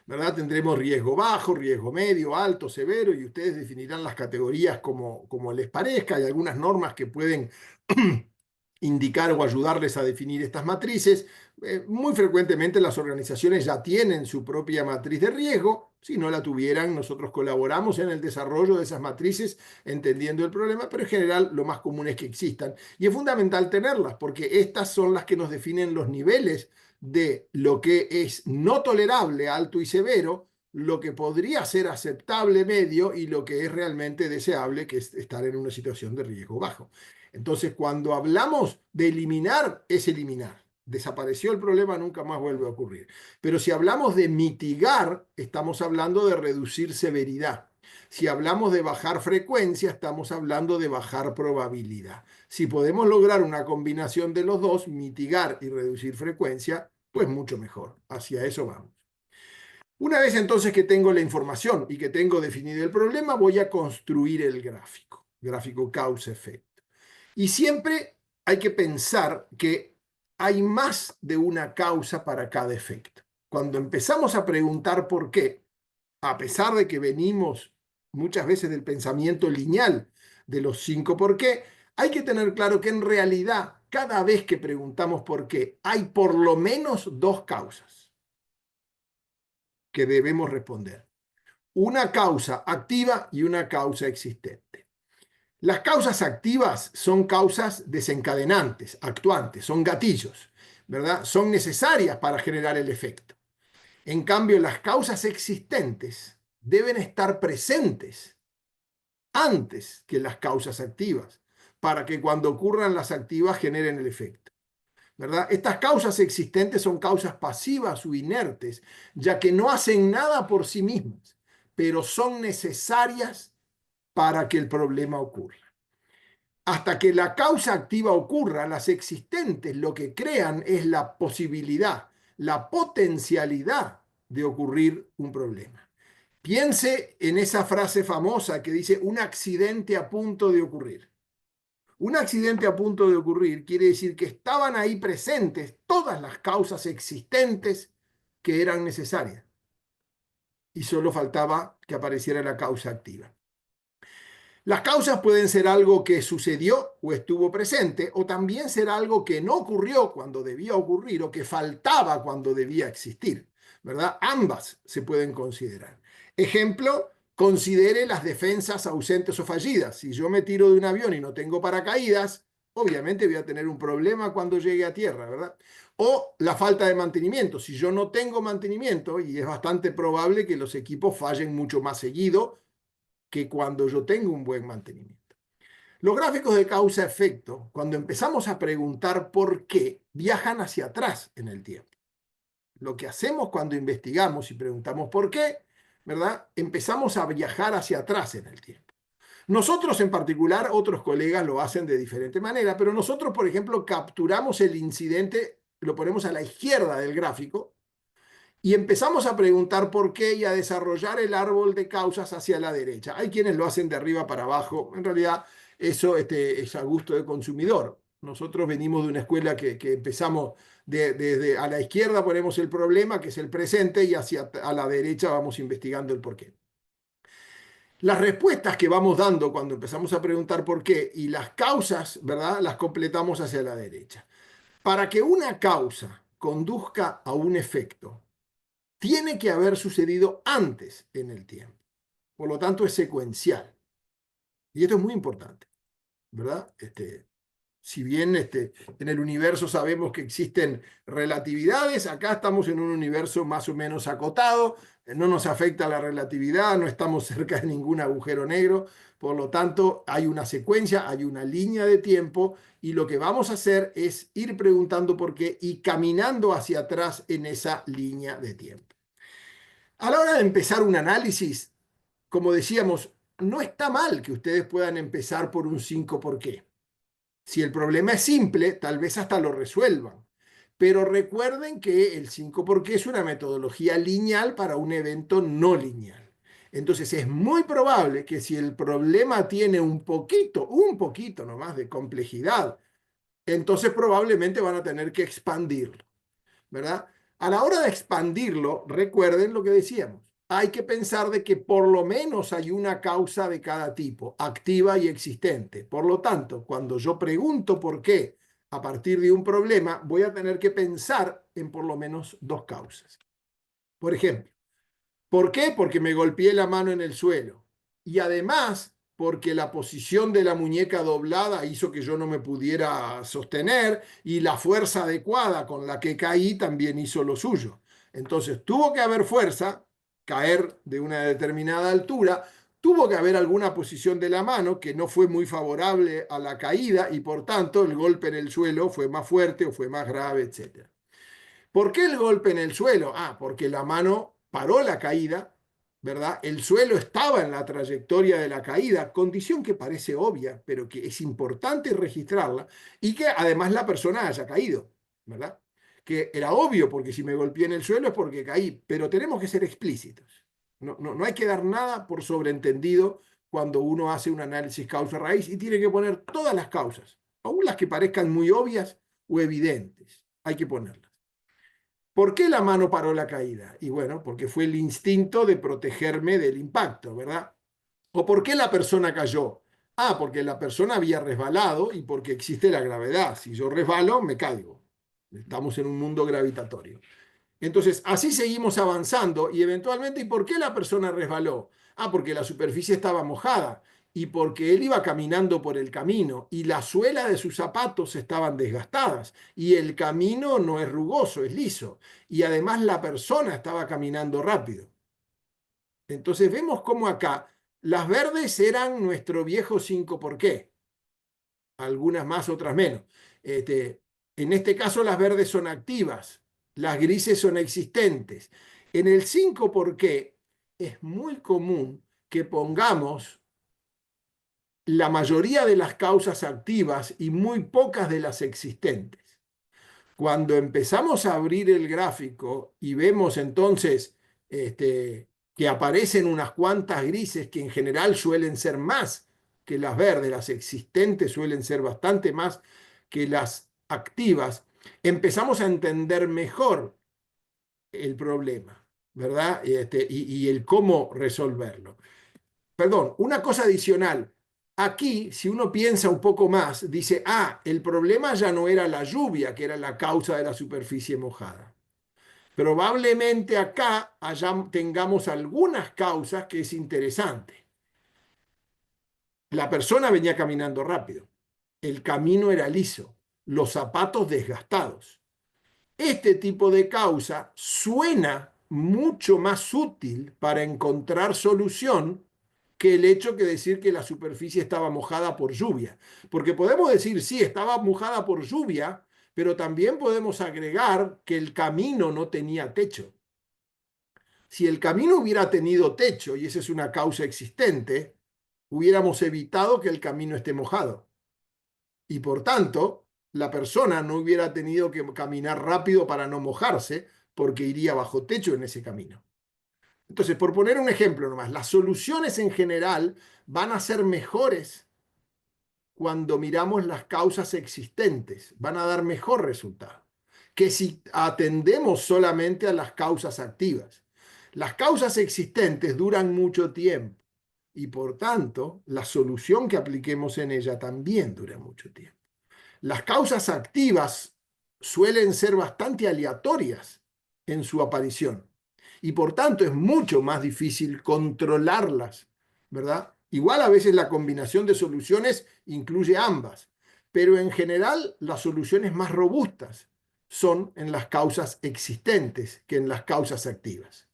¿Verdad? Tendremos riesgo bajo, riesgo medio, alto, severo y ustedes definirán las categorías como les parezca. Hay algunas normas que pueden indicar o ayudarles a definir estas matrices. Muy frecuentemente las organizaciones ya tienen su propia matriz de riesgo. Si no la tuvieran, nosotros colaboramos en el desarrollo de esas matrices, entendiendo el problema, pero en general lo más común es que existan. Y es fundamental tenerlas, porque estas son las que nos definen los niveles de lo que es no tolerable, alto y severo, lo que podría ser aceptable medio y lo que es realmente deseable, que es estar en una situación de riesgo bajo. Entonces, cuando hablamos de eliminar, es eliminar. Desapareció el problema, nunca más vuelve a ocurrir. Pero si hablamos de mitigar, estamos hablando de reducir severidad. Si hablamos de bajar frecuencia, estamos hablando de bajar probabilidad. Si podemos lograr una combinación de los dos, mitigar y reducir frecuencia, pues mucho mejor. Hacia eso vamos. Una vez entonces que tengo la información y que tengo definido el problema, voy a construir el gráfico causa-efecto. Y siempre hay que pensar que hay más de una causa para cada efecto. Cuando empezamos a preguntar por qué, a pesar de que venimos muchas veces del pensamiento lineal de los 5 por qué, hay que tener claro que en realidad cada vez que preguntamos por qué, hay por lo menos dos causas que debemos responder. Una causa activa y una causa existente. Las causas activas son causas desencadenantes, actuantes, son gatillos, ¿verdad? Son necesarias para generar el efecto. En cambio, las causas existentes deben estar presentes antes que las causas activas, para que cuando ocurran las activas generen el efecto, ¿verdad? Estas causas existentes son causas pasivas o inertes, ya que no hacen nada por sí mismas, pero son necesarias para que el problema ocurra. Hasta que la causa activa ocurra, las existentes lo que crean es la posibilidad, la potencialidad de ocurrir un problema. Piense en esa frase famosa que dice un accidente a punto de ocurrir. Un accidente a punto de ocurrir quiere decir que estaban ahí presentes todas las causas existentes que eran necesarias y solo faltaba que apareciera la causa activa. Las causas pueden ser algo que sucedió o estuvo presente, o también ser algo que no ocurrió cuando debía ocurrir o que faltaba cuando debía existir, ¿verdad? Ambas se pueden considerar. Ejemplo, considere las defensas ausentes o fallidas. Si yo me tiro de un avión y no tengo paracaídas, obviamente voy a tener un problema cuando llegue a tierra, ¿verdad? O la falta de mantenimiento. Si yo no tengo mantenimiento, y es bastante probable que los equipos fallen mucho más seguido que cuando yo tengo un buen mantenimiento. Los gráficos de causa-efecto, cuando empezamos a preguntar por qué, viajan hacia atrás en el tiempo. Lo que hacemos cuando investigamos y preguntamos por qué, ¿verdad? Empezamos a viajar hacia atrás en el tiempo. Nosotros en particular, otros colegas lo hacen de diferente manera, pero nosotros, por ejemplo, capturamos el incidente, lo ponemos a la izquierda del gráfico, y empezamos a preguntar por qué y a desarrollar el árbol de causas hacia la derecha. Hay quienes lo hacen de arriba para abajo. En realidad, eso es a gusto del consumidor. Nosotros venimos de una escuela que empezamos desde a la izquierda, ponemos el problema, que es el presente, y hacia a la derecha vamos investigando el por qué. Las respuestas que vamos dando cuando empezamos a preguntar por qué y las causas, ¿verdad? Las completamos hacia la derecha. Para que una causa conduzca a un efecto, tiene que haber sucedido antes en el tiempo. Por lo tanto, es secuencial. Y esto es muy importante, ¿verdad? Si bien en el universo sabemos que existen relatividades, acá estamos en un universo más o menos acotado, no nos afecta la relatividad, no estamos cerca de ningún agujero negro, por lo tanto hay una secuencia, hay una línea de tiempo y lo que vamos a hacer es ir preguntando por qué y caminando hacia atrás en esa línea de tiempo. A la hora de empezar un análisis, como decíamos, no está mal que ustedes puedan empezar por un 5 por qué. Si el problema es simple, tal vez hasta lo resuelvan. Pero recuerden que el 5 por qué es una metodología lineal para un evento no lineal. Entonces es muy probable que si el problema tiene un poquito nomás de complejidad, entonces probablemente van a tener que expandirlo, ¿verdad? A la hora de expandirlo, recuerden lo que decíamos. Hay que pensar de que por lo menos hay una causa de cada tipo, activa y existente. Por lo tanto, cuando yo pregunto por qué a partir de un problema, voy a tener que pensar en por lo menos dos causas. Por ejemplo, ¿por qué? Porque me golpeé la mano en el suelo. Y además, porque la posición de la muñeca doblada hizo que yo no me pudiera sostener y la fuerza adecuada con la que caí también hizo lo suyo. Entonces, tuvo que haber fuerza, caer de una determinada altura, tuvo que haber alguna posición de la mano que no fue muy favorable a la caída y por tanto el golpe en el suelo fue más fuerte o fue más grave, etc. ¿Por qué el golpe en el suelo? Porque la mano paró la caída, ¿verdad? El suelo estaba en la trayectoria de la caída, condición que parece obvia, pero que es importante registrarla, y que además la persona haya caído, ¿verdad? Que era obvio, porque si me golpeé en el suelo es porque caí, pero tenemos que ser explícitos. No hay que dar nada por sobreentendido cuando uno hace un análisis causa-raíz y tiene que poner todas las causas, aun las que parezcan muy obvias o evidentes, hay que ponerlas. ¿Por qué la mano paró la caída? Y bueno, porque fue el instinto de protegerme del impacto, ¿verdad? ¿O por qué la persona cayó? Ah, porque la persona había resbalado y porque existe la gravedad. Si yo resbalo, me caigo. Estamos en un mundo gravitatorio. Entonces, así seguimos avanzando y eventualmente, ¿y por qué la persona resbaló? Ah, porque la superficie estaba mojada y porque él iba caminando por el camino y la suela de sus zapatos estaban desgastadas y el camino no es rugoso, es liso. Y además la persona estaba caminando rápido. Entonces vemos cómo acá las verdes eran nuestro viejo 5 por qué, algunas más, otras menos. En este caso las verdes son activas, las grises son existentes. En el 5 por qué es muy común que pongamos la mayoría de las causas activas y muy pocas de las existentes. Cuando empezamos a abrir el gráfico y vemos entonces que aparecen unas cuantas grises que en general suelen ser más que las verdes, las existentes suelen ser bastante más que las activas, empezamos a entender mejor el problema, ¿verdad? Y el cómo resolverlo. Perdón, una cosa adicional. Aquí, si uno piensa un poco más, dice, ah, el problema ya no era la lluvia, que era la causa de la superficie mojada. Probablemente acá tengamos algunas causas que es interesante. La persona venía caminando rápido, el camino era liso, los zapatos desgastados. Este tipo de causa suena mucho más útil para encontrar solución que el hecho que decir que la superficie estaba mojada por lluvia. Porque podemos decir, sí, estaba mojada por lluvia, pero también podemos agregar que el camino no tenía techo. Si el camino hubiera tenido techo, y esa es una causa existente, hubiéramos evitado que el camino esté mojado. Y por tanto, la persona no hubiera tenido que caminar rápido para no mojarse, porque iría bajo techo en ese camino. Entonces, por poner un ejemplo nomás, las soluciones en general van a ser mejores cuando miramos las causas existentes, van a dar mejor resultado que si atendemos solamente a las causas activas. Las causas existentes duran mucho tiempo y por tanto la solución que apliquemos en ella también dura mucho tiempo. Las causas activas suelen ser bastante aleatorias en su aparición y por tanto es mucho más difícil controlarlas, ¿verdad? Igual a veces la combinación de soluciones incluye ambas, pero en general las soluciones más robustas son en las causas existentes que en las causas activas.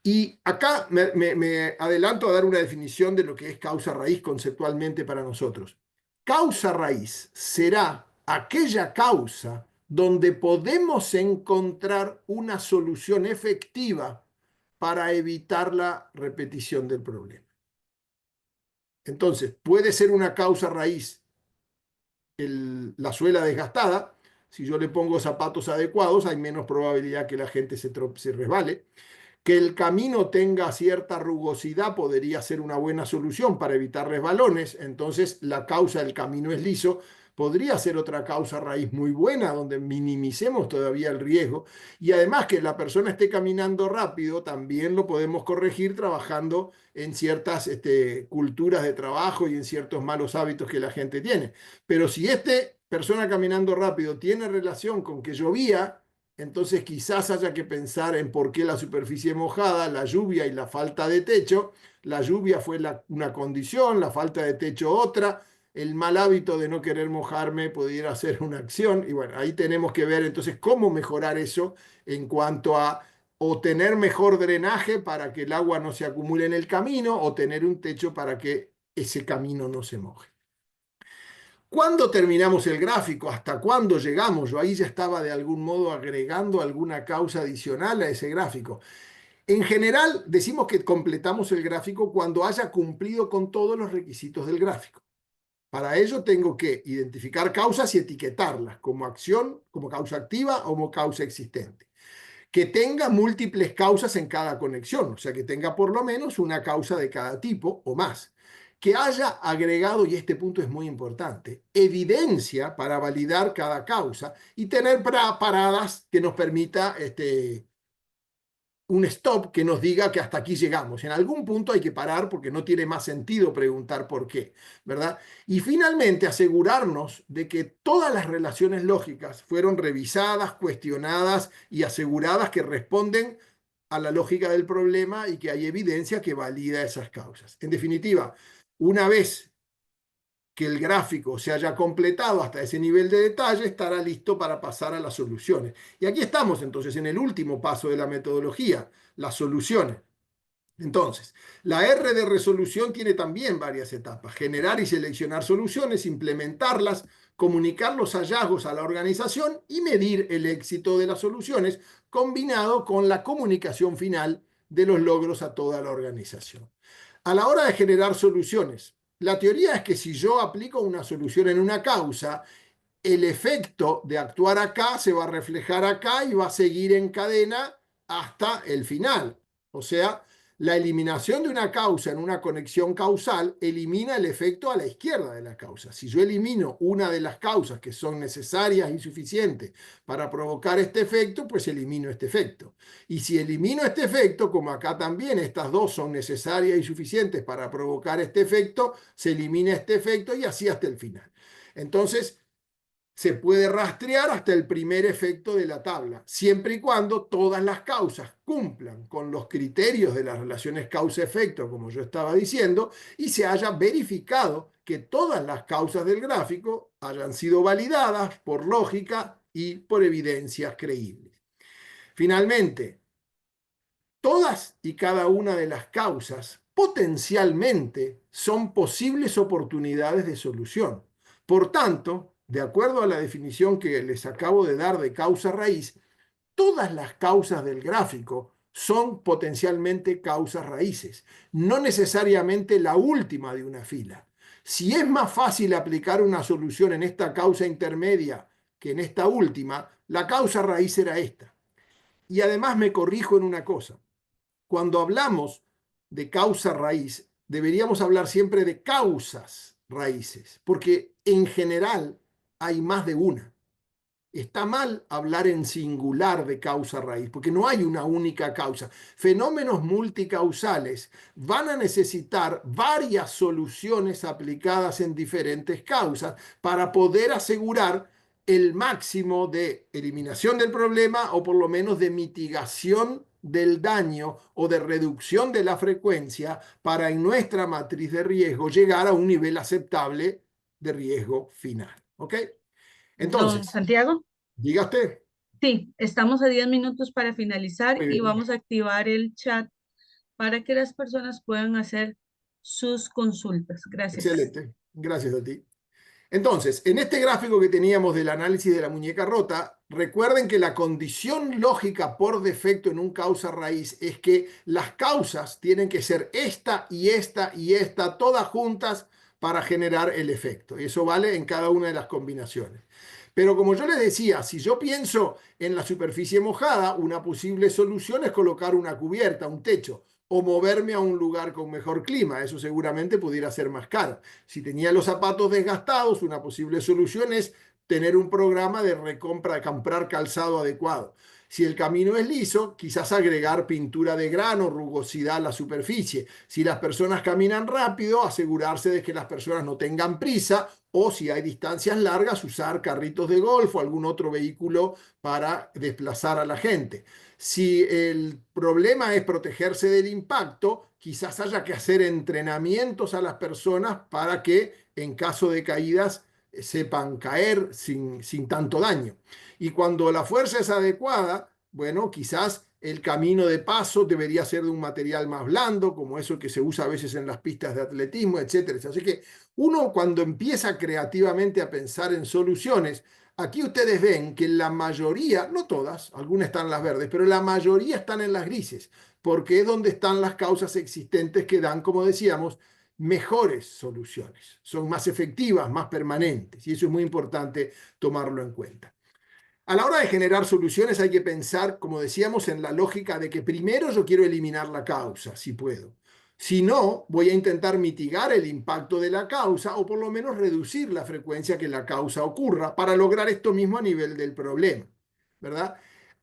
Y acá me adelanto a dar una definición de lo que es causa raíz conceptualmente para nosotros. Causa raíz será aquella causa donde podemos encontrar una solución efectiva para evitar la repetición del problema. Entonces, puede ser una causa raíz la suela desgastada. Si yo le pongo zapatos adecuados, hay menos probabilidad que la gente se resbale. Que el camino tenga cierta rugosidad podría ser una buena solución para evitar resbalones, entonces la causa del camino es liso, podría ser otra causa raíz muy buena donde minimicemos todavía el riesgo y además que la persona esté caminando rápido también lo podemos corregir trabajando en ciertas culturas de trabajo y en ciertos malos hábitos que la gente tiene. Pero si esta persona caminando rápido tiene relación con que llovía, entonces quizás haya que pensar en por qué la superficie mojada, la lluvia y la falta de techo. La lluvia fue una condición, la falta de techo otra, el mal hábito de no querer mojarme pudiera ser una acción. Y bueno, ahí tenemos que ver entonces cómo mejorar eso en cuanto a o tener mejor drenaje para que el agua no se acumule en el camino o tener un techo para que ese camino no se moje. ¿Cuándo terminamos el gráfico? ¿Hasta cuándo llegamos? Yo ahí ya estaba de algún modo agregando alguna causa adicional a ese gráfico. En general, decimos que completamos el gráfico cuando haya cumplido con todos los requisitos del gráfico. Para ello tengo que identificar causas y etiquetarlas como acción, como causa activa o como causa existente. Que tenga múltiples causas en cada conexión, o sea, que tenga por lo menos una causa de cada tipo o más. Que haya agregado, y este punto es muy importante, evidencia para validar cada causa y tener paradas que nos permita un stop que nos diga que hasta aquí llegamos. En algún punto hay que parar porque no tiene más sentido preguntar por qué, ¿verdad? Y finalmente asegurarnos de que todas las relaciones lógicas fueron revisadas, cuestionadas y aseguradas que responden a la lógica del problema y que hay evidencia que valida esas causas. En definitiva, una vez que el gráfico se haya completado hasta ese nivel de detalle, estará listo para pasar a las soluciones. Y aquí estamos entonces en el último paso de la metodología, las soluciones. Entonces, la R de resolución tiene también varias etapas: generar y seleccionar soluciones, implementarlas, comunicar los hallazgos a la organización y medir el éxito de las soluciones, combinado con la comunicación final de los logros a toda la organización. A la hora de generar soluciones, la teoría es que si yo aplico una solución en una causa, el efecto de actuar acá se va a reflejar acá y va a seguir en cadena hasta el final. O sea, la eliminación de una causa en una conexión causal elimina el efecto a la izquierda de la causa. Si yo elimino una de las causas que son necesarias y suficientes para provocar este efecto, pues elimino este efecto. Y si elimino este efecto, como acá también estas dos son necesarias y suficientes para provocar este efecto, se elimina este efecto y así hasta el final. Entonces, se puede rastrear hasta el primer efecto de la tabla, siempre y cuando todas las causas cumplan con los criterios de las relaciones causa-efecto, como yo estaba diciendo, y se haya verificado que todas las causas del gráfico hayan sido validadas por lógica y por evidencias creíbles. Finalmente, todas y cada una de las causas potencialmente son posibles oportunidades de solución. Por tanto, de acuerdo a la definición que les acabo de dar de causa raíz, todas las causas del gráfico son potencialmente causas raíces, no necesariamente la última de una fila. Si es más fácil aplicar una solución en esta causa intermedia que en esta última, la causa raíz era esta. Y además me corrijo en una cosa: cuando hablamos de causa raíz, deberíamos hablar siempre de causas raíces, porque en general hay más de una. Está mal hablar en singular de causa raíz, porque no hay una única causa. Fenómenos multicausales van a necesitar varias soluciones aplicadas en diferentes causas para poder asegurar el máximo de eliminación del problema o por lo menos de mitigación del daño o de reducción de la frecuencia para en nuestra matriz de riesgo llegar a un nivel aceptable de riesgo final. ¿Ok? Don Entonces, Santiago, diga usted. sí, estamos a 10 minutos para finalizar Muy y bien. vamos a activar el chat para que las personas puedan hacer sus consultas. Gracias. Excelente. Gracias a ti. Entonces, en este gráfico que teníamos del análisis de la muñeca rota, recuerden que la condición lógica por defecto en un causa raíz es que las causas tienen que ser esta y esta y esta, todas juntas para generar el efecto. Y eso vale en cada una de las combinaciones. Pero como yo les decía, si yo pienso en la superficie mojada, una posible solución es colocar una cubierta, un techo, o moverme a un lugar con mejor clima. Eso seguramente pudiera ser más caro. Si tenía los zapatos desgastados, una posible solución es tener un programa de recompra, de comprar calzado adecuado. Si el camino es liso, quizás agregar pintura de grano, rugosidad a la superficie. Si las personas caminan rápido, asegurarse de que las personas no tengan prisa, o si hay distancias largas, usar carritos de golf o algún otro vehículo para desplazar a la gente. Si el problema es protegerse del impacto, quizás haya que hacer entrenamientos a las personas para que en caso de caídas sepan caer sin tanto daño. Y cuando la fuerza es adecuada, bueno, quizás el camino de paso debería ser de un material más blando, como eso que se usa a veces en las pistas de atletismo, etcétera. Así que uno cuando empieza creativamente a pensar en soluciones, aquí ustedes ven que la mayoría, no todas, algunas están en las verdes, pero la mayoría están en las grises, porque es donde están las causas existentes que dan, como decíamos, mejores soluciones. Son más efectivas, más permanentes, y eso es muy importante tomarlo en cuenta. A la hora de generar soluciones hay que pensar, como decíamos, en la lógica de que primero yo quiero eliminar la causa, si puedo. Si no, voy a intentar mitigar el impacto de la causa o por lo menos reducir la frecuencia que la causa ocurra para lograr esto mismo a nivel del problema, ¿verdad?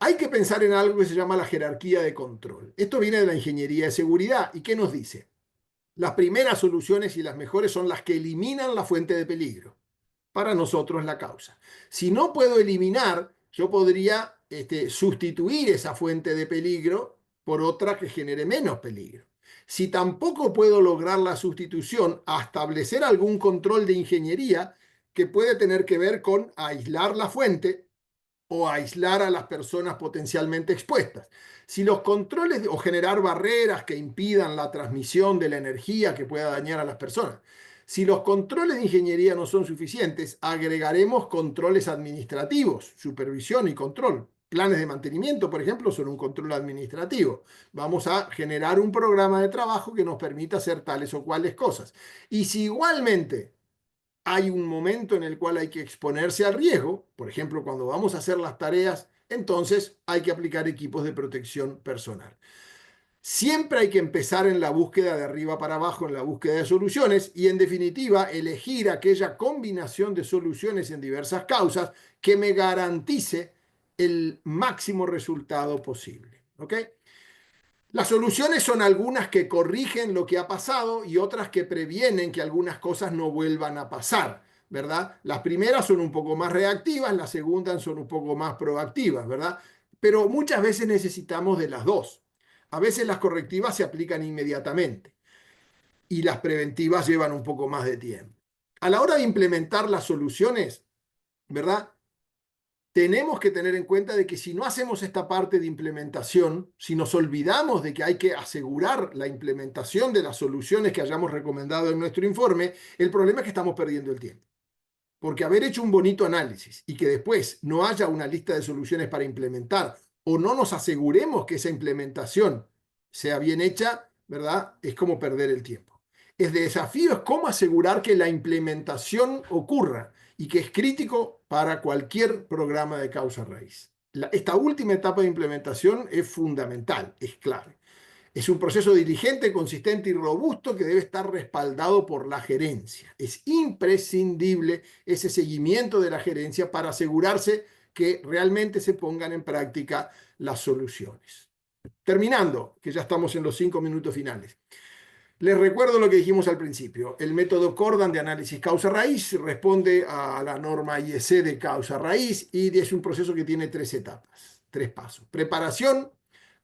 Hay que pensar en algo que se llama la jerarquía de control. Esto viene de la ingeniería de seguridad. ¿Y qué nos dice? Las primeras soluciones y las mejores son las que eliminan la fuente de peligro. Para nosotros la causa. Si no puedo eliminar, yo podría sustituir esa fuente de peligro por otra que genere menos peligro. Si tampoco puedo lograr la sustitución, a establecer algún control de ingeniería que puede tener que ver con aislar la fuente o aislar a las personas potencialmente expuestas. Si los controles o generar barreras que impidan la transmisión de la energía que pueda dañar a las personas. Si los controles de ingeniería no son suficientes, agregaremos controles administrativos, supervisión y control. Planes de mantenimiento, por ejemplo, son un control administrativo. Vamos a generar un programa de trabajo que nos permita hacer tales o cuales cosas. Y si igualmente hay un momento en el cual hay que exponerse al riesgo, por ejemplo, cuando vamos a hacer las tareas, entonces hay que aplicar equipos de protección personal. Siempre hay que empezar en la búsqueda de arriba para abajo, en la búsqueda de soluciones y en definitiva elegir aquella combinación de soluciones en diversas causas que me garantice el máximo resultado posible. ¿Ok? Las soluciones son algunas que corrigen lo que ha pasado y otras que previenen que algunas cosas no vuelvan a pasar, ¿verdad? Las primeras son un poco más reactivas, las segundas son un poco más proactivas, ¿verdad? Pero muchas veces necesitamos de las dos. A veces las correctivas se aplican inmediatamente y las preventivas llevan un poco más de tiempo. A la hora de implementar las soluciones, ¿verdad? Tenemos que tener en cuenta de que si no hacemos esta parte de implementación, si nos olvidamos de que hay que asegurar la implementación de las soluciones que hayamos recomendado en nuestro informe, el problema es que estamos perdiendo el tiempo. Porque haber hecho un bonito análisis y que después no haya una lista de soluciones para implementar o no nos aseguremos que esa implementación sea bien hecha, ¿verdad? Es como perder el tiempo. El desafío es cómo asegurar que la implementación ocurra y que es crítico para cualquier programa de causa raíz. Esta última etapa de implementación es fundamental, es clave. Es un proceso diligente, consistente y robusto que debe estar respaldado por la gerencia. Es imprescindible ese seguimiento de la gerencia para asegurarse que realmente se pongan en práctica las soluciones. Terminando, que ya estamos en los 5 minutos finales. Les recuerdo lo que dijimos al principio. El método Cordan de análisis causa-raíz responde a la norma IEC de causa-raíz y es un proceso que tiene 3 etapas, 3 pasos. Preparación,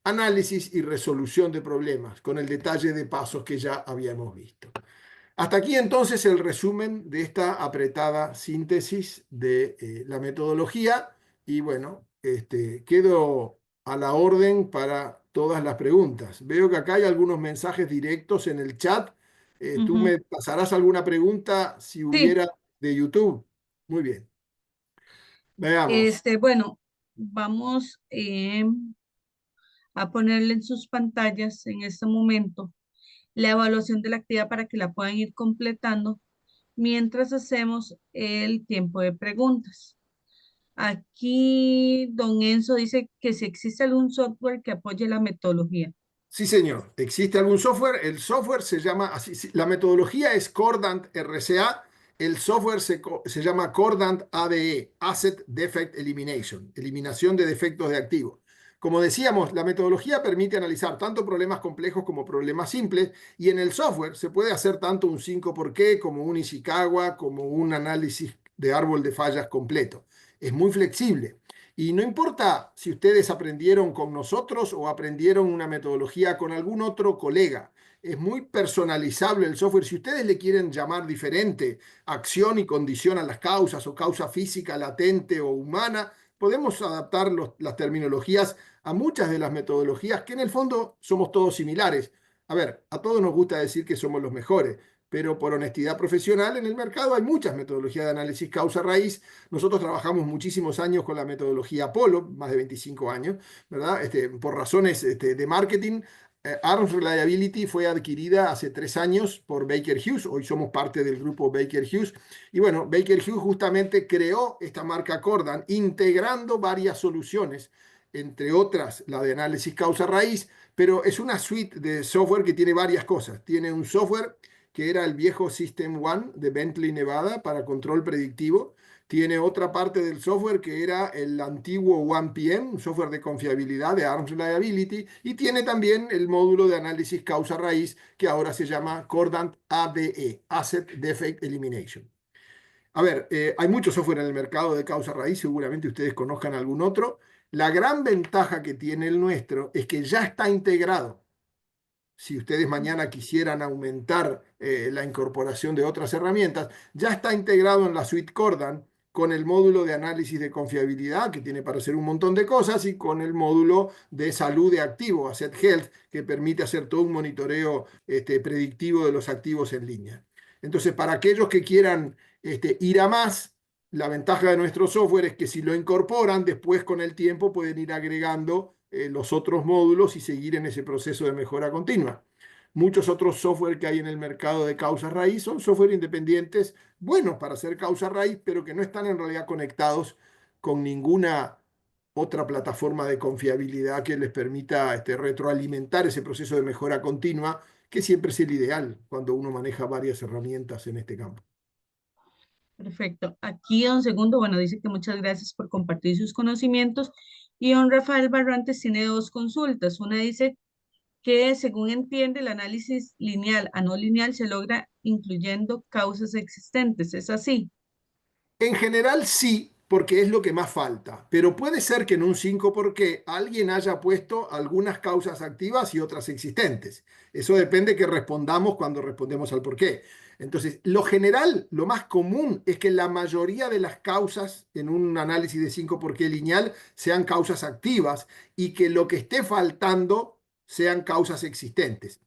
análisis y resolución de problemas, con el detalle de pasos que ya habíamos visto. Hasta aquí entonces el resumen de esta apretada síntesis de la metodología y bueno, quedo a la orden para todas las preguntas. Veo que acá hay algunos mensajes directos en el chat. ¿Tú Ujú. me pasarás alguna pregunta si Sí, hubiera de YouTube? Muy bien, veamos. bueno, vamos a ponerle en sus pantallas en este momento la evaluación de la actividad para que la puedan ir completando mientras hacemos el tiempo de preguntas. Aquí don Enzo dice que si existe algún software que apoye la metodología. Sí, señor. ¿Existe algún software? El software se llama así. La metodología es Cordant RCA. El software se llama Cordant ADE, Asset Defect Elimination, eliminación de defectos de activo. Como decíamos, la metodología permite analizar tanto problemas complejos como problemas simples y en el software se puede hacer tanto un 5 por qué como un Ishikawa, como un análisis de árbol de fallas completo. Es muy flexible. Y no importa si ustedes aprendieron con nosotros o aprendieron una metodología con algún otro colega. Es muy personalizable el software. Si ustedes le quieren llamar diferente, acción y condición a las causas o causa física latente o humana, podemos adaptar las terminologías a muchas de las metodologías que en el fondo somos todos similares. A ver, a todos nos gusta decir que somos los mejores, pero por honestidad profesional en el mercado hay muchas metodologías de análisis causa-raíz. Nosotros trabajamos muchísimos años con la metodología Apollo, más de 25 años, ¿verdad? Por razones de marketing. Arms Reliability fue adquirida hace 3 años por Baker Hughes. Hoy somos parte del grupo Baker Hughes. Y bueno, Baker Hughes justamente creó esta marca Cordan, integrando varias soluciones, entre otras la de análisis causa-raíz, pero es una suite de software que tiene varias cosas. Tiene un software que era el viejo System One de Bentley Nevada para control predictivo. Tiene otra parte del software que era el antiguo 1PM, un software de confiabilidad de Arms Reliability, y tiene también el módulo de análisis causa raíz que ahora se llama Cordant ADE, Asset Defect Elimination. A ver, hay mucho software en el mercado de causa raíz, seguramente ustedes conozcan algún otro. La gran ventaja que tiene el nuestro es que ya está integrado. Si ustedes mañana quisieran aumentar la incorporación de otras herramientas, ya está integrado en la suite Cordan con el módulo de análisis de confiabilidad, que tiene para hacer un montón de cosas, y con el módulo de salud de activo, Asset Health, que permite hacer todo un monitoreo predictivo de los activos en línea. Entonces, para aquellos que quieran ir a más, la ventaja de nuestro software es que si lo incorporan, después con el tiempo pueden ir agregando los otros módulos y seguir en ese proceso de mejora continua. Muchos otros software que hay en el mercado de causa raíz son software independientes, buenos para hacer causa raíz, pero que no están en realidad conectados con ninguna otra plataforma de confiabilidad que les permita retroalimentar ese proceso de mejora continua, que siempre es el ideal cuando uno maneja varias herramientas en este campo. Perfecto. Aquí, don Segundo, bueno, dice que muchas gracias por compartir sus conocimientos. Y don Rafael Barrantes tiene dos consultas. Una dice que, según entiende, el análisis lineal a no lineal se logra incluyendo causas existentes. ¿Es así? En general sí, porque es lo que más falta, pero puede ser que en un 5 por qué alguien haya puesto algunas causas activas y otras existentes. Eso depende que respondamos cuando respondemos al por qué. Entonces, lo general, lo más común es que la mayoría de las causas en un análisis de 5 por qué lineal sean causas activas y que lo que esté faltando sean causas existentes,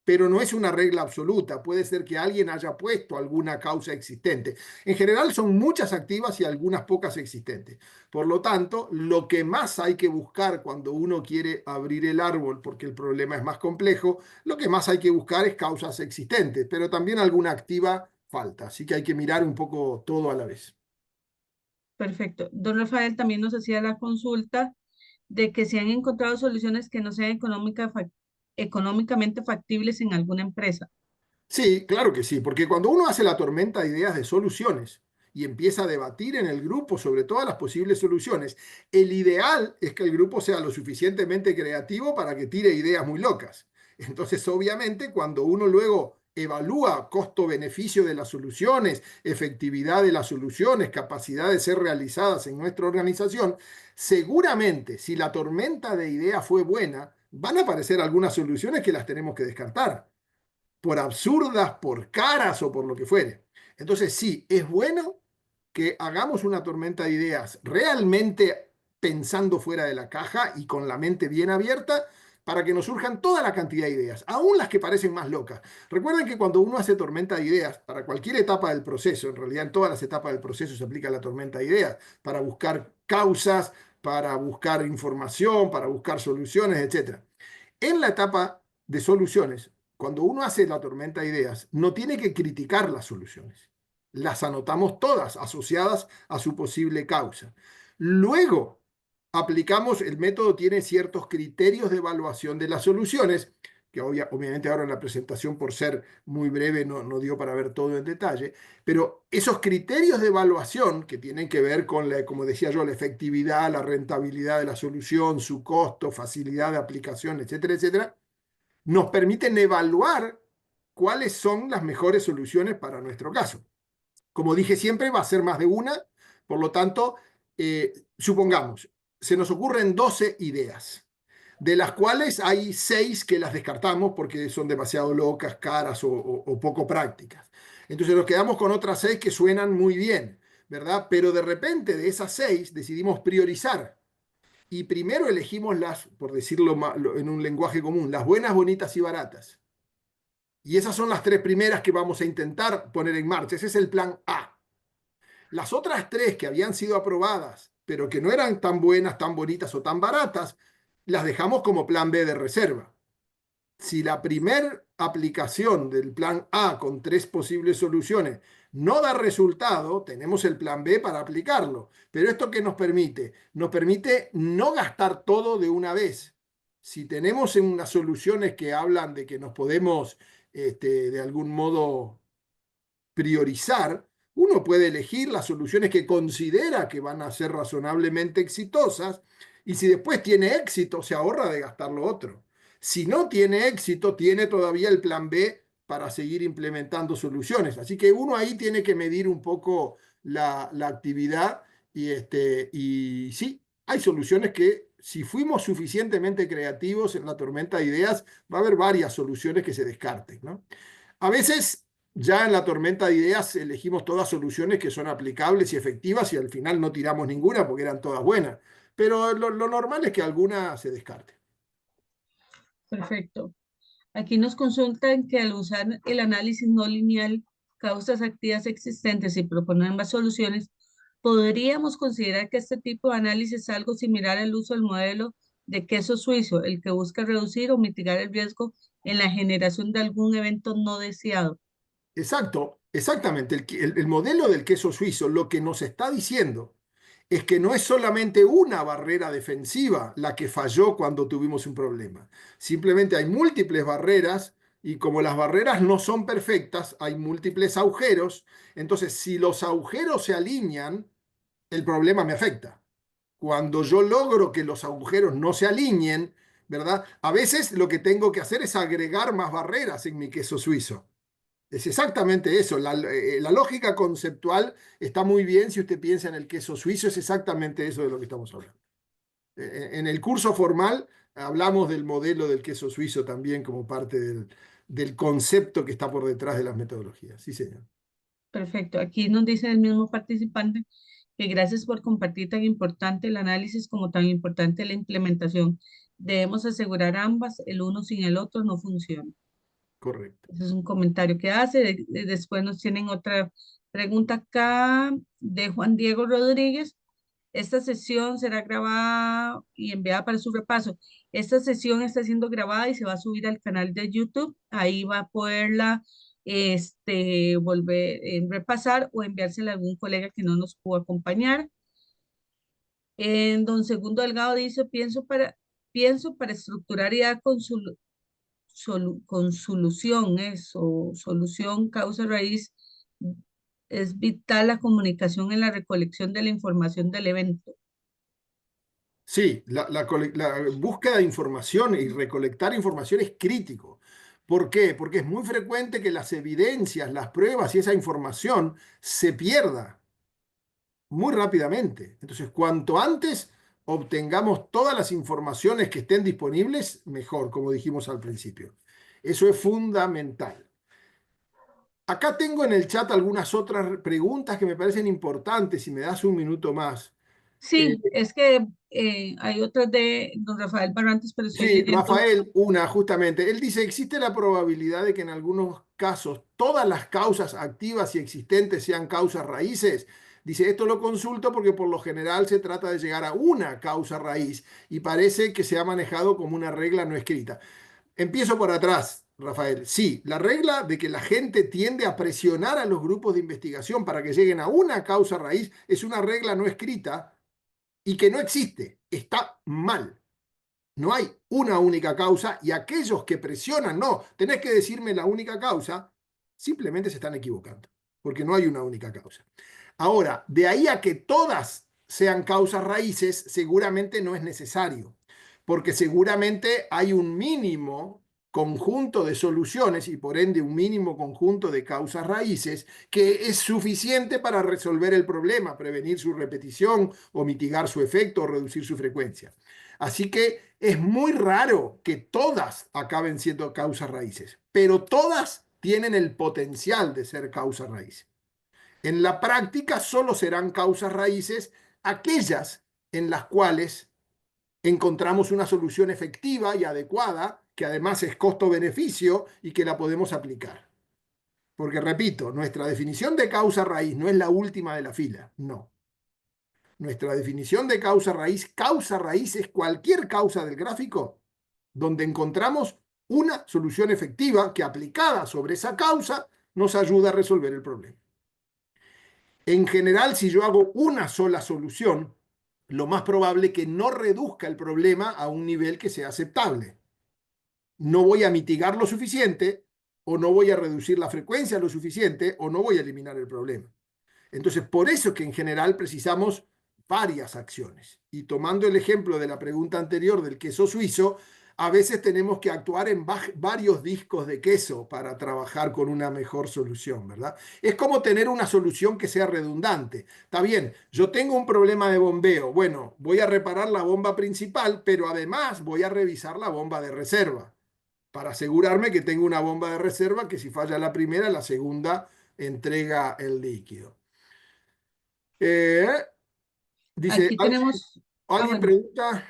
pero no es una regla absoluta. Puede ser que alguien haya puesto alguna causa existente. En general son muchas activas y algunas pocas existentes. Por lo tanto, lo que más hay que buscar cuando uno quiere abrir el árbol, porque el problema es más complejo, lo que más hay que buscar es causas existentes, pero también alguna activa falta. Así que hay que mirar un poco todo a la vez. Perfecto. Don Rafael también nos hacía la consulta de que se han encontrado soluciones que no sean económicamente factibles en alguna empresa. Sí, claro que sí, porque cuando uno hace la tormenta de ideas de soluciones y empieza a debatir en el grupo sobre todas las posibles soluciones, el ideal es que el grupo sea lo suficientemente creativo para que tire ideas muy locas. Entonces, obviamente, cuando uno luego evalúa costo-beneficio de las soluciones, efectividad de las soluciones, capacidad de ser realizadas en nuestra organización, seguramente si la tormenta de ideas fue buena, van a aparecer algunas soluciones que las tenemos que descartar por absurdas, por caras o por lo que fuere. Entonces, sí, es bueno que hagamos una tormenta de ideas realmente pensando fuera de la caja y con la mente bien abierta para que nos surjan toda la cantidad de ideas, aún las que parecen más locas. Recuerden que cuando uno hace tormenta de ideas, para cualquier etapa del proceso, en realidad en todas las etapas del proceso se aplica la tormenta de ideas, para buscar causas, para buscar información, para buscar soluciones, etc. En la etapa de soluciones, cuando uno hace la tormenta de ideas, no tiene que criticar las soluciones. Las anotamos todas asociadas a su posible causa. Luego, aplicamos, el método tiene ciertos criterios de evaluación de las soluciones, que obviamente ahora en la presentación, por ser muy breve, no dio para ver todo en detalle, pero esos criterios de evaluación que tienen que ver con, como decía yo, la efectividad, la rentabilidad de la solución, su costo, facilidad de aplicación, etcétera, etcétera, nos permiten evaluar cuáles son las mejores soluciones para nuestro caso. Como dije siempre, va a ser más de una, por lo tanto, supongamos, se nos ocurren 12 ideas, de las cuales hay 6 que las descartamos porque son demasiado locas, caras o poco prácticas. Entonces nos quedamos con otras 6 que suenan muy bien, ¿verdad? Pero de repente de esas 6 decidimos priorizar y primero elegimos las, por decirlo en un lenguaje común, las buenas, bonitas y baratas. Y esas son las 3 primeras que vamos a intentar poner en marcha. Ese es el plan A. Las otras 3 que habían sido aprobadas, pero que no eran tan buenas, tan bonitas o tan baratas, las dejamos como plan B de reserva. Si la primera aplicación del plan A con 3 posibles soluciones no da resultado, tenemos el plan B para aplicarlo. Pero ¿esto qué nos permite? Nos permite no gastar todo de una vez. Si tenemos unas soluciones que hablan de que nos podemos de algún modo priorizar, uno puede elegir las soluciones que considera que van a ser razonablemente exitosas y si después tiene éxito, se ahorra de gastar lo otro. Si no tiene éxito, tiene todavía el plan B para seguir implementando soluciones. Así que uno ahí tiene que medir un poco la actividad y sí, hay soluciones que si fuimos suficientemente creativos en la tormenta de ideas, va a haber varias soluciones que se descarten, ¿no? A veces ya en la tormenta de ideas elegimos todas soluciones que son aplicables y efectivas y al final no tiramos ninguna porque eran todas buenas. Pero lo normal es que alguna se descarte. Perfecto. Aquí nos consultan que al usar el análisis no lineal, causas activas existentes y proponer ambas soluciones, podríamos considerar que este tipo de análisis es algo similar al uso del modelo de queso suizo, el que busca reducir o mitigar el riesgo en la generación de algún evento no deseado. Exacto, exactamente. El modelo del queso suizo lo que nos está diciendo es que no es solamente una barrera defensiva la que falló cuando tuvimos un problema. Simplemente hay múltiples barreras y como las barreras no son perfectas, hay múltiples agujeros. Entonces, si los agujeros se alinean, el problema me afecta. Cuando yo logro que los agujeros no se alineen, ¿verdad? A veces lo que tengo que hacer es agregar más barreras en mi queso suizo. Es exactamente eso. La lógica conceptual está muy bien si usted piensa en el queso suizo, es exactamente eso de lo que estamos hablando. En el curso formal hablamos del modelo del queso suizo también como parte del concepto que está por detrás de las metodologías. Sí, señor. Perfecto. Aquí nos dice el mismo participante que gracias por compartir tan importante el análisis como tan importante la implementación. Debemos asegurar ambas, el uno sin el otro no funciona. Correcto. Ese es un comentario que hace. Después nos tienen otra pregunta acá de Juan Diego Rodríguez. Esta sesión será grabada y enviada para su repaso. Esta sesión está siendo grabada y se va a subir al canal de YouTube. Ahí va a poderla volver a repasar o enviársela a algún colega que no nos pudo acompañar. En don Segundo Delgado dice, pienso para estructurar y dar con solución, eso, solución, causa raíz, es vital la comunicación en la recolección de la información del evento. Sí, la búsqueda de información y recolectar información es crítico. ¿Por qué? Porque es muy frecuente que las evidencias, las pruebas y esa información se pierda muy rápidamente. Entonces, cuanto antes obtengamos todas las informaciones que estén disponibles, mejor, como dijimos al principio. Eso es fundamental. Acá tengo en el chat algunas otras preguntas que me parecen importantes, si me das un minuto más. Eh, Sí, es que hay otras de don Rafael Barrantes, pero estoy Sí, leyendo. Rafael, una justamente. Él dice, ¿existe la probabilidad de que en algunos casos todas las causas activas y existentes sean causas raíces? Dice, esto lo consulto porque por lo general se trata de llegar a una causa raíz y parece que se ha manejado como una regla no escrita. Empiezo por atrás, Rafael. Sí, la regla de que la gente tiende a presionar a los grupos de investigación para que lleguen a una causa raíz es una regla no escrita y que no existe. Está mal. No hay una única causa y aquellos que presionan, no, tenés que decirme la única causa, simplemente se están equivocando, porque no hay una única causa. Ahora, de ahí a que todas sean causas raíces, seguramente no es necesario, porque seguramente hay un mínimo conjunto de soluciones y por ende un mínimo conjunto de causas raíces que es suficiente para resolver el problema, prevenir su repetición o mitigar su efecto o reducir su frecuencia. Así que es muy raro que todas acaben siendo causas raíces, pero todas tienen el potencial de ser causas raíces. En la práctica solo serán causas raíces aquellas en las cuales encontramos una solución efectiva y adecuada, que además es costo-beneficio y que la podemos aplicar. Porque repito, nuestra definición de causa raíz no es la última de la fila, no. Nuestra definición de causa raíz es cualquier causa del gráfico donde encontramos una solución efectiva que aplicada sobre esa causa nos ayuda a resolver el problema. En general, si yo hago una sola solución, lo más probable es que no reduzca el problema a un nivel que sea aceptable. No voy a mitigar lo suficiente, o no voy a reducir la frecuencia lo suficiente, o no voy a eliminar el problema. Entonces, por eso es que en general precisamos varias acciones. Y tomando el ejemplo de la pregunta anterior del queso suizo, a veces tenemos que actuar en varios discos de queso para trabajar con una mejor solución, ¿verdad? Es como tener una solución que sea redundante. Está bien, yo tengo un problema de bombeo. Bueno, voy a reparar la bomba principal, pero además voy a revisar la bomba de reserva para asegurarme que tengo una bomba de reserva que si falla la primera, la segunda entrega el líquido. Eh, Dice, Aquí tenemos, alguien bueno, pregunta,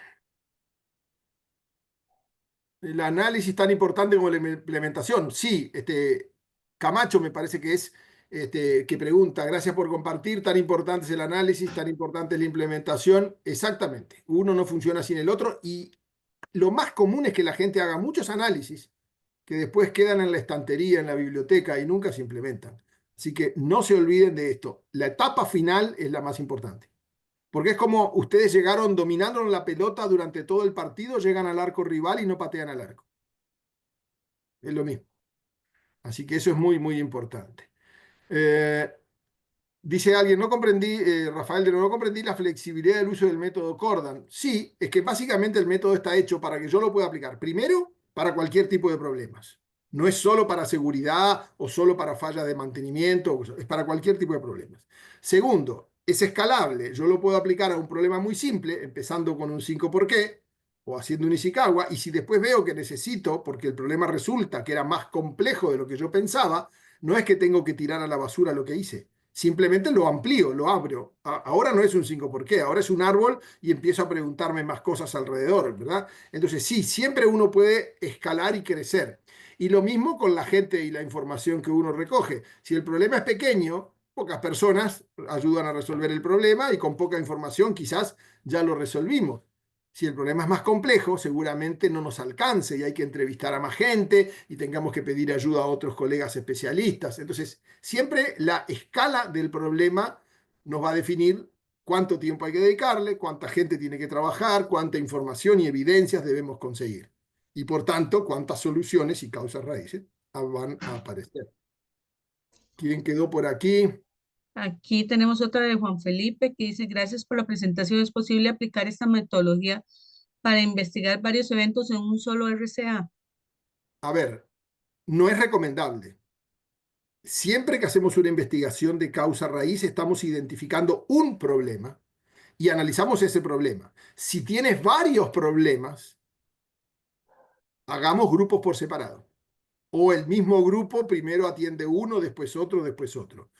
¿el análisis tan importante como la implementación? Sí, Camacho me parece que es, que pregunta, gracias por compartir, tan importante es el análisis, tan importante es la implementación. Exactamente, uno no funciona sin el otro y lo más común es que la gente haga muchos análisis que después quedan en la estantería, en la biblioteca y nunca se implementan. Así que no se olviden de esto. La etapa final es la más importante. Porque es como ustedes llegaron, dominaron la pelota durante todo el partido, llegan al arco rival y no patean al arco. Es lo mismo. Así que eso es muy, muy importante. Eh, Dice alguien, no comprendí, Rafael, de nuevo, no comprendí la flexibilidad del uso del método Cordan. Sí, es que básicamente el método está hecho para que yo lo pueda aplicar. Primero, para cualquier tipo de problemas. No es solo para seguridad o solo para fallas de mantenimiento, es para cualquier tipo de problemas. Segundo, es escalable. Yo lo puedo aplicar a un problema muy simple, empezando con un 5 por qué o haciendo un Ishikawa, y si después veo que necesito, porque el problema resulta que era más complejo de lo que yo pensaba, no es que tengo que tirar a la basura lo que hice. Simplemente lo amplío, lo abro. Ahora no es un 5 por qué, ahora es un árbol y empiezo a preguntarme más cosas alrededor, ¿verdad? Entonces sí, siempre uno puede escalar y crecer. Y lo mismo con la gente y la información que uno recoge. Si el problema es pequeño, pocas personas ayudan a resolver el problema y con poca información quizás ya lo resolvimos. Si el problema es más complejo, seguramente no nos alcance y hay que entrevistar a más gente y tengamos que pedir ayuda a otros colegas especialistas. Entonces, siempre la escala del problema nos va a definir cuánto tiempo hay que dedicarle, cuánta gente tiene que trabajar, cuánta información y evidencias debemos conseguir. Y por tanto, cuántas soluciones y causas raíces van a aparecer. ¿Quién quedó por aquí? aquí tenemos otra de Juan Felipe que dice, gracias por la presentación. ¿Es posible aplicar esta metodología para investigar varios eventos en un solo RCA? A ver, no es recomendable. Siempre que hacemos una investigación de causa raíz, estamos identificando un problema y analizamos ese problema. Si tienes varios problemas, hagamos grupos por separado. O el mismo grupo primero atiende uno, después otro, después otro.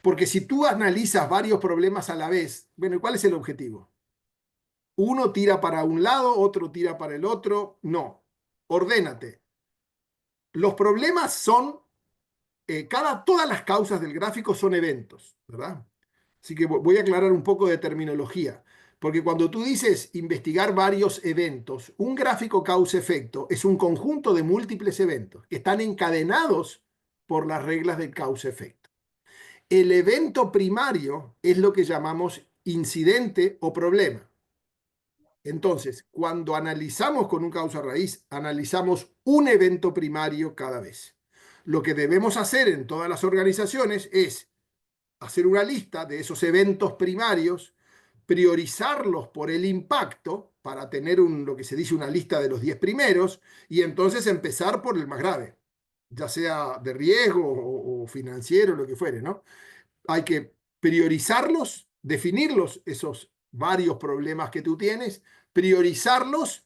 Porque si tú analizas varios problemas a la vez, bueno, ¿cuál es el objetivo? Uno tira para un lado, otro tira para el otro. No, ordénate. Los problemas son, todas las causas del gráfico son eventos, ¿verdad? Así que voy a aclarar un poco de terminología, porque cuando tú dices investigar varios eventos, un gráfico causa-efecto es un conjunto de múltiples eventos que están encadenados por las reglas del causa-efecto. El evento primario es lo que llamamos incidente o problema. Entonces, cuando analizamos con un causa raíz, analizamos un evento primario cada vez. Lo que debemos hacer en todas las organizaciones es hacer una lista de esos eventos primarios, priorizarlos por el impacto para tener lo que se dice una lista de los 10 primeros y entonces empezar por el más grave, ya sea de riesgo o financiero, lo que fuere, ¿no? Hay que priorizarlos, definirlos, esos varios problemas que tú tienes, priorizarlos.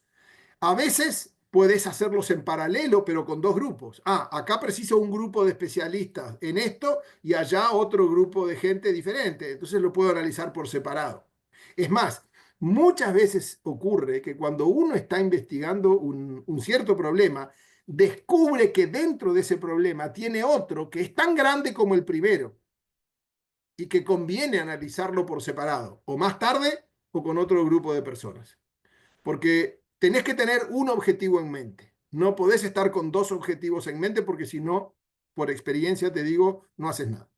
A veces puedes hacerlos en paralelo, pero con dos grupos. Acá preciso un grupo de especialistas en esto y allá otro grupo de gente diferente. Entonces lo puedo analizar por separado. Es más, muchas veces ocurre que cuando uno está investigando un cierto problema, descubre que dentro de ese problema tiene otro que es tan grande como el primero y que conviene analizarlo por separado, o más tarde o con otro grupo de personas. Porque tenés que tener un objetivo en mente. No podés estar con dos objetivos en mente porque si no, por experiencia te digo, no haces nada.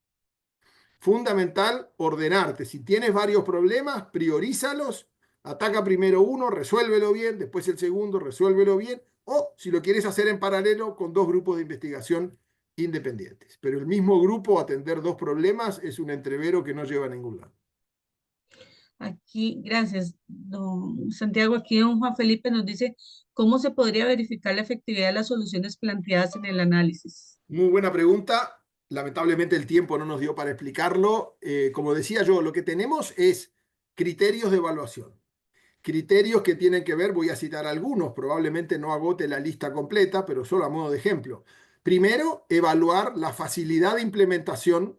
Fundamental ordenarte. Si tienes varios problemas, priorízalos, ataca primero uno, resuélvelo bien, después el segundo, resuélvelo bien, o si lo quieres hacer en paralelo con dos grupos de investigación independientes. Pero el mismo grupo atender dos problemas es un entrevero que no lleva a ningún lado. Aquí, gracias, don Santiago. Aquí don Juan Felipe nos dice, ¿cómo se podría verificar la efectividad de las soluciones planteadas en el análisis? Muy buena pregunta. Lamentablemente el tiempo no nos dio para explicarlo. Como decía yo, lo que tenemos es criterios de evaluación. Criterios que tienen que ver, voy a citar algunos, probablemente no agote la lista completa, pero solo a modo de ejemplo. Primero, evaluar la facilidad de implementación,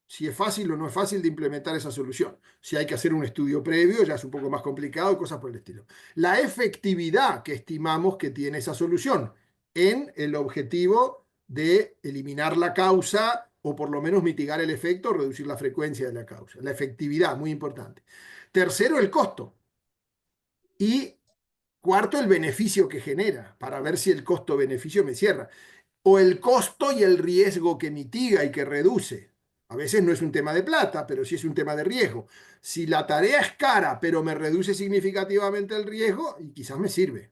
si es fácil o no es fácil de implementar esa solución. Si hay que hacer un estudio previo, ya es un poco más complicado, cosas por el estilo. La efectividad que estimamos que tiene esa solución en el objetivo de eliminar la causa o por lo menos mitigar el efecto o reducir la frecuencia de la causa. La efectividad, muy importante. Tercero, el costo. Y cuarto, el beneficio que genera, para ver si el costo-beneficio me cierra. O el costo y el riesgo que mitiga y que reduce. A veces no es un tema de plata, pero sí es un tema de riesgo. Si la tarea es cara, pero me reduce significativamente el riesgo, y quizás me sirve.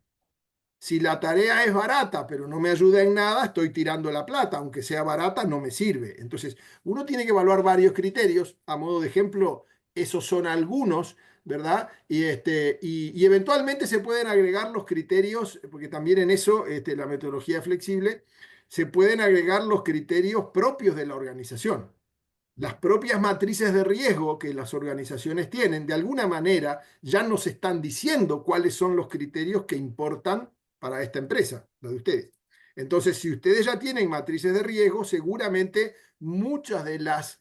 Si la tarea es barata, pero no me ayuda en nada, estoy tirando la plata. Aunque sea barata, no me sirve. Entonces, uno tiene que evaluar varios criterios. A modo de ejemplo, esos son algunos, ¿verdad? Y eventualmente se pueden agregar los criterios, porque también en eso, la metodología flexible, se pueden agregar los criterios propios de la organización. Las propias matrices de riesgo que las organizaciones tienen, de alguna manera, ya nos están diciendo cuáles son los criterios que importan para esta empresa, la de ustedes. Entonces, si ustedes ya tienen matrices de riesgo, seguramente muchas de las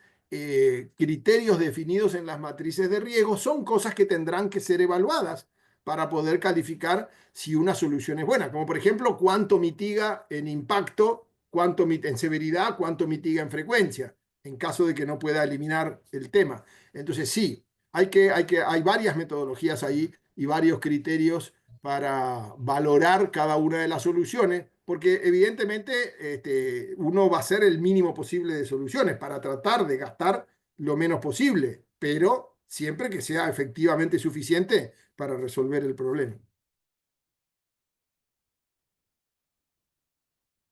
criterios definidos en las matrices de riesgo son cosas que tendrán que ser evaluadas para poder calificar si una solución es buena. Como por ejemplo, cuánto mitiga en impacto, cuánto en severidad, cuánto mitiga en frecuencia en caso de que no pueda eliminar el tema. Entonces, sí, hay varias metodologías ahí y varios criterios para valorar cada una de las soluciones, porque evidentemente uno va a hacer el mínimo posible de soluciones para tratar de gastar lo menos posible, pero siempre que sea efectivamente suficiente para resolver el problema.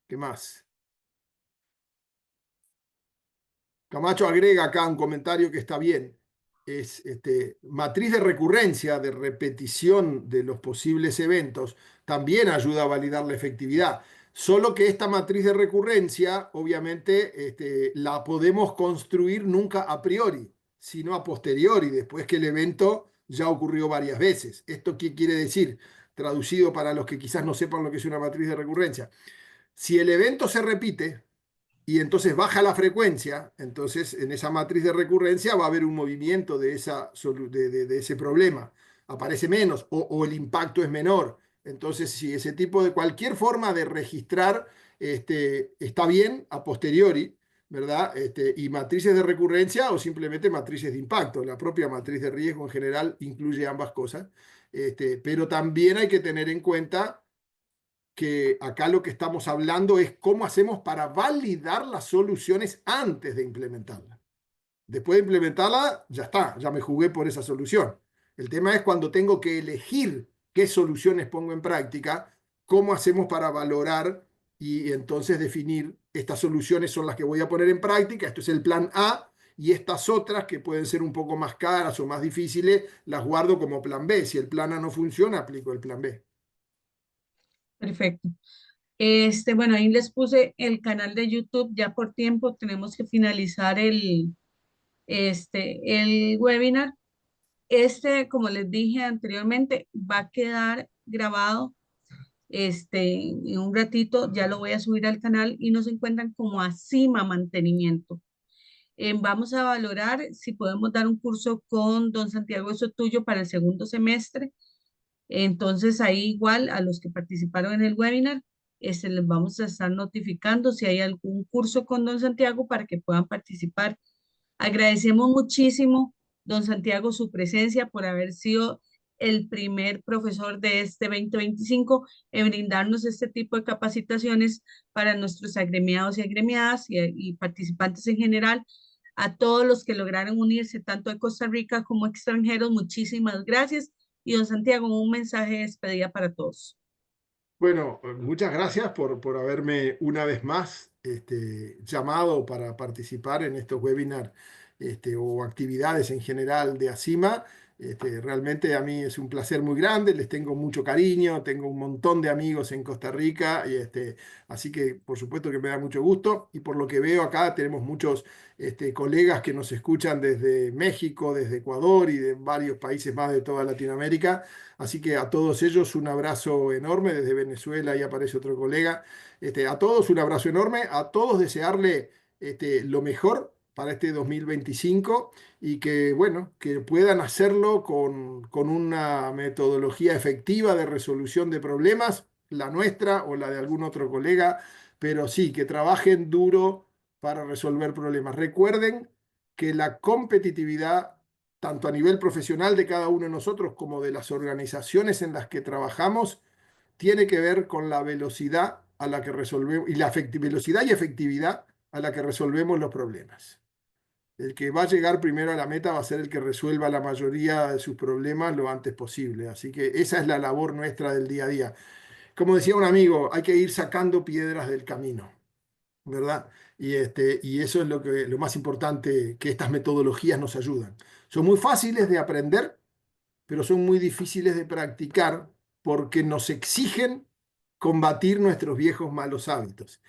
¿Qué más? Camacho agrega acá un comentario que está bien. Es matriz de recurrencia, de repetición de los posibles eventos, también ayuda a validar la efectividad. Solo que esta matriz de recurrencia, obviamente, la podemos construir nunca a priori, sino a posteriori, después que el evento ya ocurrió varias veces. ¿Esto qué quiere decir? Traducido para los que quizás no sepan lo que es una matriz de recurrencia. Si el evento se repite, y entonces baja la frecuencia, entonces en esa matriz de recurrencia va a haber un movimiento de ese problema. Aparece menos o el impacto es menor. Entonces, si ese tipo de cualquier forma de registrar está bien a posteriori, ¿verdad? Y matrices de recurrencia o simplemente matrices de impacto. La propia matriz de riesgo en general incluye ambas cosas. Pero también hay que tener en cuenta que acá lo que estamos hablando es cómo hacemos para validar las soluciones antes de implementarlas. Después de implementarla, ya está, ya me jugué por esa solución. El tema es cuando tengo que elegir qué soluciones pongo en práctica, cómo hacemos para valorar y entonces definir estas soluciones son las que voy a poner en práctica, esto es el plan A, y estas otras que pueden ser un poco más caras o más difíciles, las guardo como plan B. Si el plan A no funciona, aplico el plan B. Perfecto. Bueno, ahí les puse el canal de YouTube, ya por tiempo tenemos que finalizar el webinar. Como les dije anteriormente, va a quedar grabado, en un ratito, ya lo voy a subir al canal y nos encuentran como Acima Mantenimiento. Vamos a valorar si podemos dar un curso con don Santiago Eso Tuyo para el segundo semestre. Entonces, ahí igual a los que participaron en el webinar, les vamos a estar notificando si hay algún curso con don Santiago para que puedan participar. Agradecemos muchísimo, don Santiago, su presencia por haber sido el primer profesor de este 2025 en brindarnos este tipo de capacitaciones para nuestros agremiados y agremiadas y participantes en general. A todos los que lograron unirse, tanto de Costa Rica como extranjeros, muchísimas gracias. Y don Santiago, un mensaje de despedida para todos. Bueno, muchas gracias por haberme una vez más llamado para participar en estos webinars o actividades en general de ACIMA. Realmente a mí es un placer muy grande, les tengo mucho cariño, tengo un montón de amigos en Costa Rica, así que por supuesto que me da mucho gusto y por lo que veo acá tenemos muchos colegas que nos escuchan desde México, desde Ecuador y de varios países más de toda Latinoamérica, así que a todos ellos un abrazo enorme, desde Venezuela y aparece otro colega. A todos un abrazo enorme, a todos desearle lo mejor para este 2025 y que, bueno, que puedan hacerlo con una metodología efectiva de resolución de problemas, la nuestra o la de algún otro colega, pero sí, que trabajen duro para resolver problemas. Recuerden que la competitividad, tanto a nivel profesional de cada uno de nosotros como de las organizaciones en las que trabajamos, tiene que ver con la velocidad a la que resolvemos, y la velocidad y efectividad a la que resolvemos los problemas. El que va a llegar primero a la meta va a ser el que resuelva la mayoría de sus problemas lo antes posible. Así que esa es la labor nuestra del día a día. Como decía un amigo, hay que ir sacando piedras del camino, ¿verdad? Y eso es lo más importante, que estas metodologías nos ayudan. Son muy fáciles de aprender, pero son muy difíciles de practicar porque nos exigen combatir nuestros viejos malos hábitos.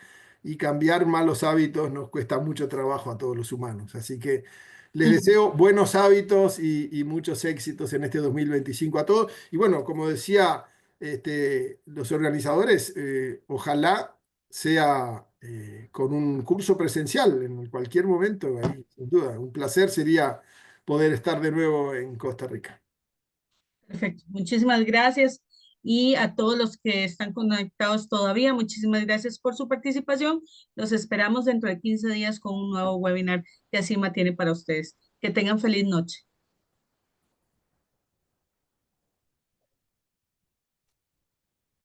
Y cambiar malos hábitos nos cuesta mucho trabajo a todos los humanos. Así que les deseo buenos hábitos y muchos éxitos en este 2025 a todos. Y bueno, como decía los organizadores, ojalá sea con un curso presencial en cualquier momento, ahí, sin duda. Un placer sería poder estar de nuevo en Costa Rica. Perfecto, muchísimas gracias. Y a todos los que están conectados todavía, muchísimas gracias por su participación. Los esperamos dentro de 15 días con un nuevo webinar que Acima tiene para ustedes. Que tengan feliz noche.